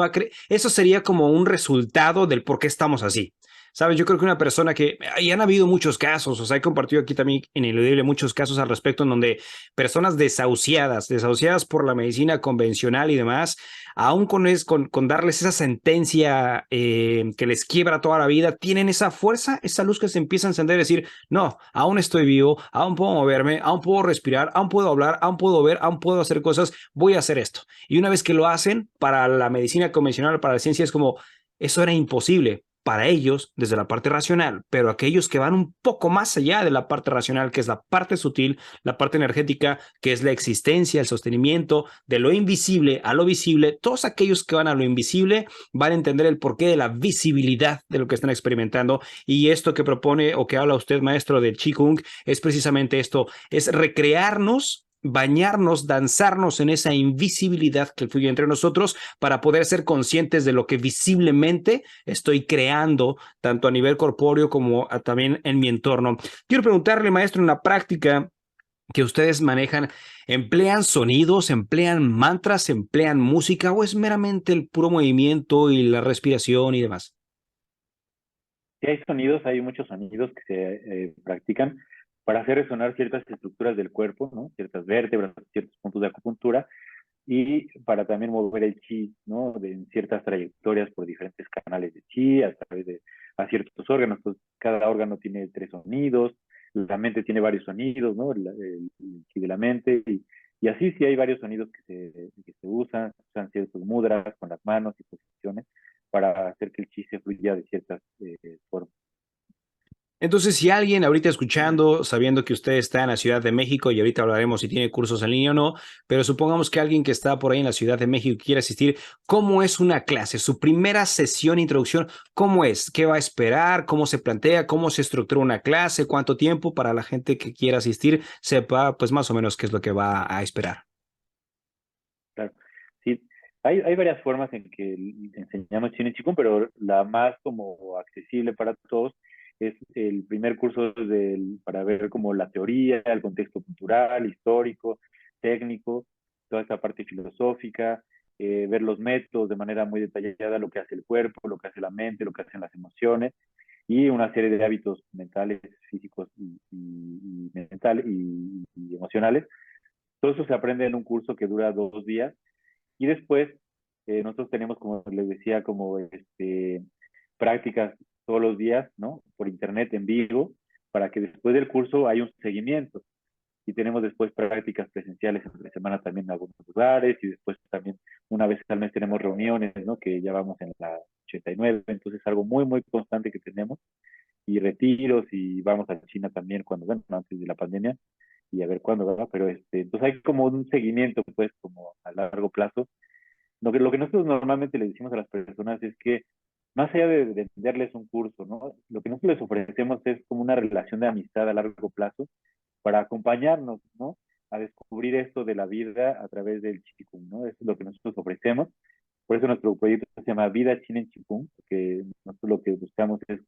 eso sería como un resultado del por qué estamos así. ¿Sabes? Yo creo que una persona que, y han habido muchos casos, o sea, he compartido aquí también en Ineludible muchos casos al respecto en donde personas desahuciadas por la medicina convencional y demás, aún con darles esa sentencia que les quiebra toda la vida, tienen esa fuerza, esa luz que se empieza a encender y decir, no, aún estoy vivo, aún puedo moverme, aún puedo respirar, aún puedo hablar, aún puedo ver, aún puedo hacer cosas, voy a hacer esto. Y una vez que lo hacen, para la medicina convencional, para la ciencia, es como, eso era imposible para ellos desde la parte racional, pero aquellos que van un poco más allá de la parte racional, que es la parte sutil, la parte energética, que es la existencia, el sostenimiento, de lo invisible a lo visible, todos aquellos que van a lo invisible van a entender el porqué de la visibilidad de lo que están experimentando. Y esto que propone o que habla usted, maestro del Qigong, es precisamente esto, es recrearnos, bañarnos, danzarnos en esa invisibilidad que fluye entre nosotros para poder ser conscientes de lo que visiblemente estoy creando, tanto a nivel corpóreo como también en mi entorno. Quiero preguntarle, maestro, en la práctica que ustedes manejan, ¿emplean sonidos, emplean mantras, emplean música o es meramente el puro movimiento y la respiración y demás? Sí, hay sonidos, hay muchos sonidos que se practican para hacer resonar ciertas estructuras del cuerpo, ¿no? Ciertas vértebras, ciertos puntos de acupuntura, y para también mover el chi, ¿no? En ciertas trayectorias por diferentes canales de chi, a través de a ciertos órganos. Pues, cada órgano tiene tres sonidos, la mente tiene varios sonidos, ¿no? El chi de la mente, y así sí hay varios sonidos que se usan ciertos mudras con las manos y posiciones para hacer que el chi se fluya de ciertas formas. Entonces, si alguien ahorita escuchando, sabiendo que usted está en la Ciudad de México y ahorita hablaremos si tiene cursos en línea o no, pero supongamos que alguien que está por ahí en la Ciudad de México quiere asistir, ¿cómo es una clase? Su primera sesión, introducción, ¿cómo es? ¿Qué va a esperar? ¿Cómo se plantea? ¿Cómo se estructura una clase? ¿Cuánto tiempo para la gente que quiera asistir sepa, pues más o menos qué es lo que va a esperar? Claro. Sí, hay varias formas en que enseñamos chino y chikung, pero la más como accesible para todos es el primer curso para ver como la teoría, el contexto cultural, histórico, técnico, toda esa parte filosófica, ver los métodos de manera muy detallada, lo que hace el cuerpo, lo que hace la mente, lo que hacen las emociones, y una serie de hábitos mentales, físicos y emocionales. Todo eso se aprende en un curso que dura 2 días y después nosotros tenemos, como les decía, como prácticas todos los días, ¿no? Por internet en vivo, para que después del curso haya un seguimiento. Y tenemos después prácticas presenciales entre semana también en algunos lugares y después también una vez al mes tenemos reuniones, ¿no? Que ya vamos en la 89, entonces es algo muy, muy constante que tenemos y retiros y vamos a China también cuando, bueno, antes de la pandemia y a ver cuándo, ¿verdad? Pero entonces hay como un seguimiento, pues, como a largo plazo. Lo que nosotros normalmente le decimos a las personas es que más allá de venderles un curso, ¿no? Lo que nosotros les ofrecemos es como una relación de amistad a largo plazo para acompañarnos, ¿no? A descubrir esto de la vida a través del Qigong, ¿no? Eso es lo que nosotros ofrecemos. Por eso nuestro proyecto se llama Vida China en Qigong, porque nosotros lo que buscamos es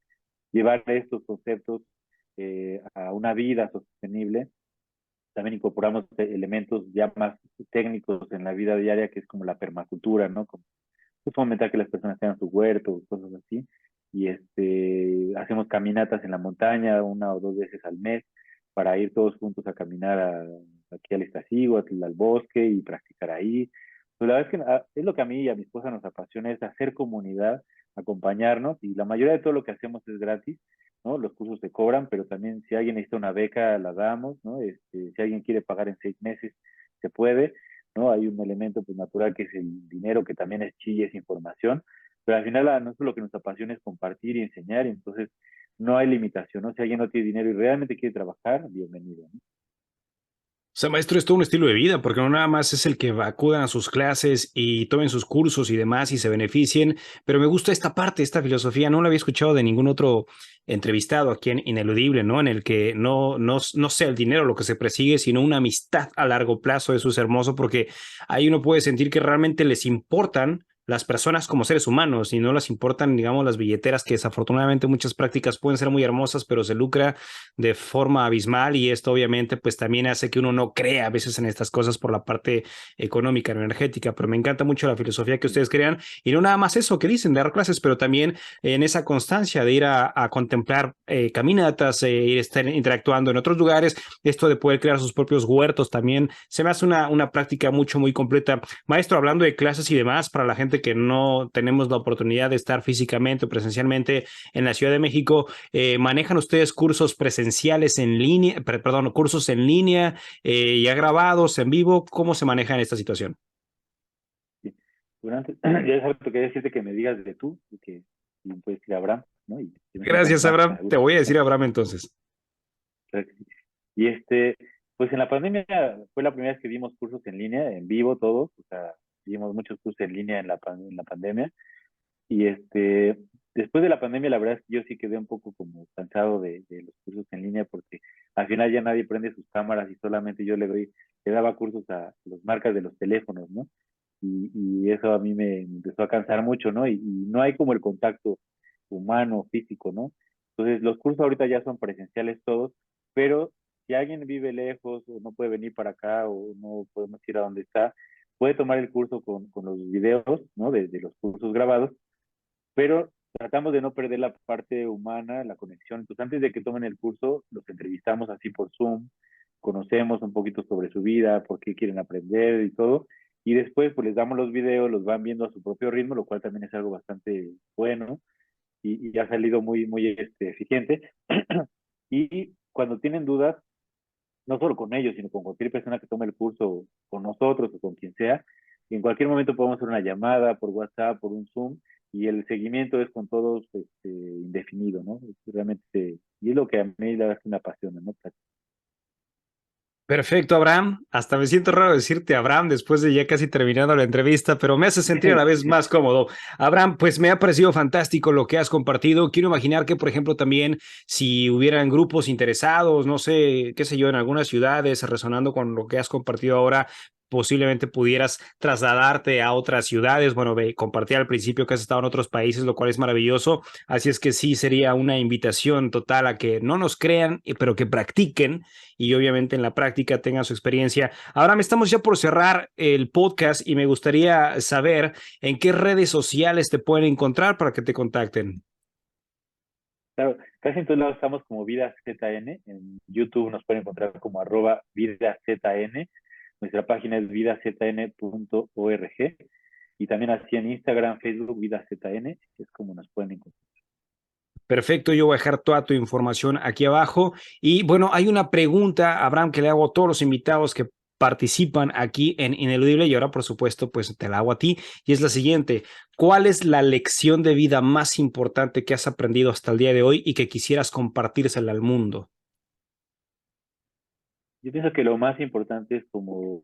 llevar estos conceptos a una vida sostenible. También incorporamos elementos ya más técnicos en la vida diaria, que es como la permacultura, ¿no? Como pues, fomentar que las personas tengan su huerto, cosas así. Y hacemos caminatas en la montaña 1 o 2 veces al mes para ir todos juntos a caminar aquí al Iztaccíhuatl, al bosque y practicar ahí. Pues la verdad es que es lo que a mí y a mi esposa nos apasiona, es hacer comunidad, acompañarnos, y la mayoría de todo lo que hacemos es gratis, ¿no? Los cursos se cobran, pero también si alguien necesita una beca, la damos, ¿no? Si alguien quiere pagar en 6 meses, se puede, ¿no? Hay un elemento pues, natural que es el dinero, que también es chi, es información, pero al final a nosotros lo que nos apasiona es compartir y enseñar, y entonces no hay limitación, ¿no? Si alguien no tiene dinero y realmente quiere trabajar, bienvenido, ¿no? O sea, maestro, es todo un estilo de vida, porque no nada más es el que acudan a sus clases y tomen sus cursos y demás y se beneficien, pero me gusta esta parte, esta filosofía, no la había escuchado de ningún otro entrevistado aquí en Ineludible, ¿no? En el que no sea el dinero lo que se persigue, sino una amistad a largo plazo. Eso es hermoso porque ahí uno puede sentir que realmente les importan las personas como seres humanos y no les importan, digamos, las billeteras, que desafortunadamente muchas prácticas pueden ser muy hermosas, pero se lucra de forma abismal y esto obviamente pues también hace que uno no crea a veces en estas cosas por la parte económica, energética, pero me encanta mucho la filosofía que ustedes crean y no nada más eso que dicen de dar clases, pero también en esa constancia de ir a contemplar caminatas, ir a estar interactuando en otros lugares, esto de poder crear sus propios huertos también se me hace una práctica mucho, muy completa. Maestro, hablando de clases y demás, para la gente que no tenemos la oportunidad de estar físicamente o presencialmente en la Ciudad de México, ¿manejan ustedes cursos presenciales en línea, perdón, cursos en línea, ya grabados, en vivo? ¿Cómo se maneja en esta situación? Sí. Bueno, antes, ya sabes, quería decirte que me digas de tú, y que y me puedes decir Abraham, ¿no? Y si me siento Gracias, más Abraham. a Te gusto. voy a decir Abraham entonces. Claro que sí. Y pues en la pandemia fue la primera vez que dimos cursos en línea, en vivo todos, o sea, dimos muchos cursos en línea en la pandemia. Y después de la pandemia, la verdad es que yo sí quedé un poco como cansado de los cursos en línea porque al final ya nadie prende sus cámaras y solamente le daba cursos a las marcas de los teléfonos, ¿no? Y eso a mí me empezó a cansar mucho, ¿no? Y no hay como el contacto humano, físico, ¿no? Entonces, los cursos ahorita ya son presenciales todos, pero si alguien vive lejos o no puede venir para acá o no podemos ir a donde está, puede tomar el curso con los videos, ¿no? De los cursos grabados, pero tratamos de no perder la parte humana, la conexión. Entonces, antes de que tomen el curso, los entrevistamos así por Zoom, conocemos un poquito sobre su vida, por qué quieren aprender y todo. Y después, pues les damos los videos, los van viendo a su propio ritmo, lo cual también es algo bastante bueno y ha salido muy eficiente. Y cuando tienen dudas, no solo con ellos, sino con cualquier persona que tome el curso, con nosotros o con quien sea, en cualquier momento podemos hacer una llamada por WhatsApp, por un Zoom, y el seguimiento es con todos indefinido, ¿no? Realmente, y es lo que a mí la verdad es que me apasiona, ¿no? Perfecto, Abraham. Hasta me siento raro decirte Abraham después de ya casi terminando la entrevista, pero me hace sentir a la vez más cómodo. Abraham, pues me ha parecido fantástico lo que has compartido. Quiero imaginar que, por ejemplo, también si hubieran grupos interesados, no sé, qué sé yo, en algunas ciudades, resonando con lo que has compartido ahora, posiblemente pudieras trasladarte a otras ciudades. Bueno, compartí al principio que has estado en otros países, lo cual es maravilloso. Así es que sí, sería una invitación total a que no nos crean, pero que practiquen y obviamente en la práctica tengan su experiencia. Ahora estamos ya por cerrar el podcast y me gustaría saber en qué redes sociales te pueden encontrar para que te contacten. Claro, casi en todos lados estamos como Vida ZN. En YouTube nos pueden encontrar como @VidaZN. Nuestra página es vidazn.org. Y también así en Instagram, Facebook, VidaZN, es como nos pueden encontrar. Perfecto, yo voy a dejar toda tu información aquí abajo. Y bueno, hay una pregunta, Abraham, que le hago a todos los invitados que participan aquí en Ineludible y ahora, por supuesto, pues te la hago a ti. Y es la siguiente, ¿cuál es la lección de vida más importante que has aprendido hasta el día de hoy y que quisieras compartírsela al mundo? Yo pienso que lo más importante es como,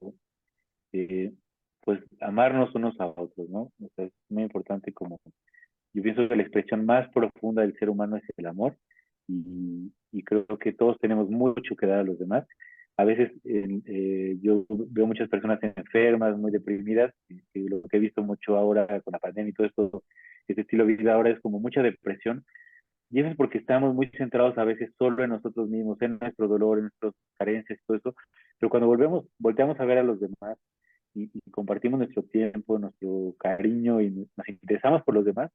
eh, pues, amarnos unos a otros, ¿no? O sea, es muy importante como, yo pienso que la expresión más profunda del ser humano es el amor y creo que todos tenemos mucho que dar a los demás. A veces yo veo muchas personas enfermas, muy deprimidas, y lo que he visto mucho ahora con la pandemia y todo esto, este estilo de vida ahora es como mucha depresión. Y eso es porque estamos muy centrados a veces solo en nosotros mismos, en nuestro dolor, en nuestras carencias y todo eso. Pero cuando volteamos a ver a los demás y compartimos nuestro tiempo, nuestro cariño y nos interesamos por los demás,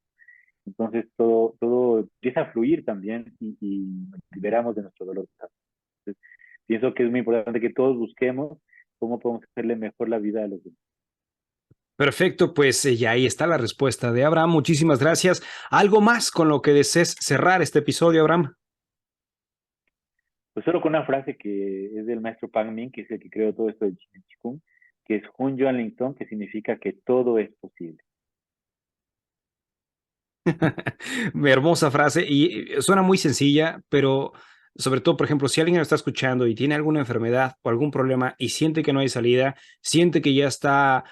entonces todo empieza a fluir también y nos liberamos de nuestro dolor. Entonces, pienso que es muy importante que todos busquemos cómo podemos hacerle mejor la vida a los demás. Perfecto, pues ya ahí está la respuesta de Abraham. Muchísimas gracias. ¿Algo más con lo que desees cerrar este episodio, Abraham? Pues solo con una frase que es del maestro Pang Ming, que es el que creó todo esto del Qigong, que es Hun Yuan Ling Tong, que significa que todo es posible. Hermosa frase y suena muy sencilla, pero sobre todo, por ejemplo, si alguien lo está escuchando y tiene alguna enfermedad o algún problema y siente que no hay salida, siente que ya está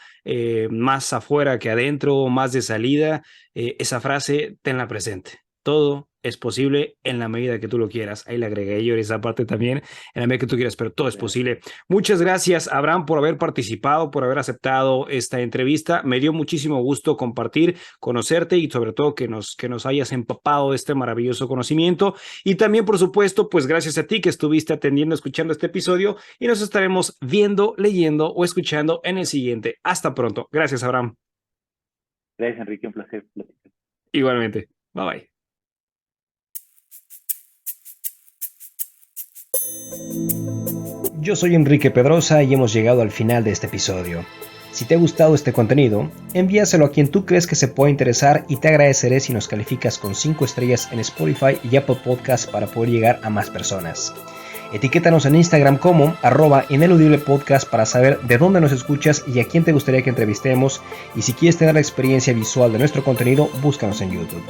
más afuera que adentro, más de salida, esa frase tenla presente. Todo es posible en la medida que tú lo quieras. Ahí le agregué yo esa parte también, en la medida que tú quieras, pero todo es posible. Muchas gracias, Abraham, por haber participado, por haber aceptado esta entrevista. Me dio muchísimo gusto compartir, conocerte y sobre todo que nos hayas empapado de este maravilloso conocimiento. Y también, por supuesto, pues gracias a ti que estuviste atendiendo, escuchando este episodio y nos estaremos viendo, leyendo o escuchando en el siguiente. Hasta pronto. Gracias, Abraham. Gracias, Enrique, un placer platicar. Igualmente. Bye bye. Yo soy Enrique Pedrosa y hemos llegado al final de este episodio. Si te ha gustado este contenido, envíaselo a quien tú crees que se pueda interesar y te agradeceré si nos calificas con 5 estrellas en Spotify y Apple Podcasts para poder llegar a más personas. Etiquétanos en Instagram como @ineludiblepodcast para saber de dónde nos escuchas y a quién te gustaría que entrevistemos, y si quieres tener la experiencia visual de nuestro contenido, búscanos en YouTube.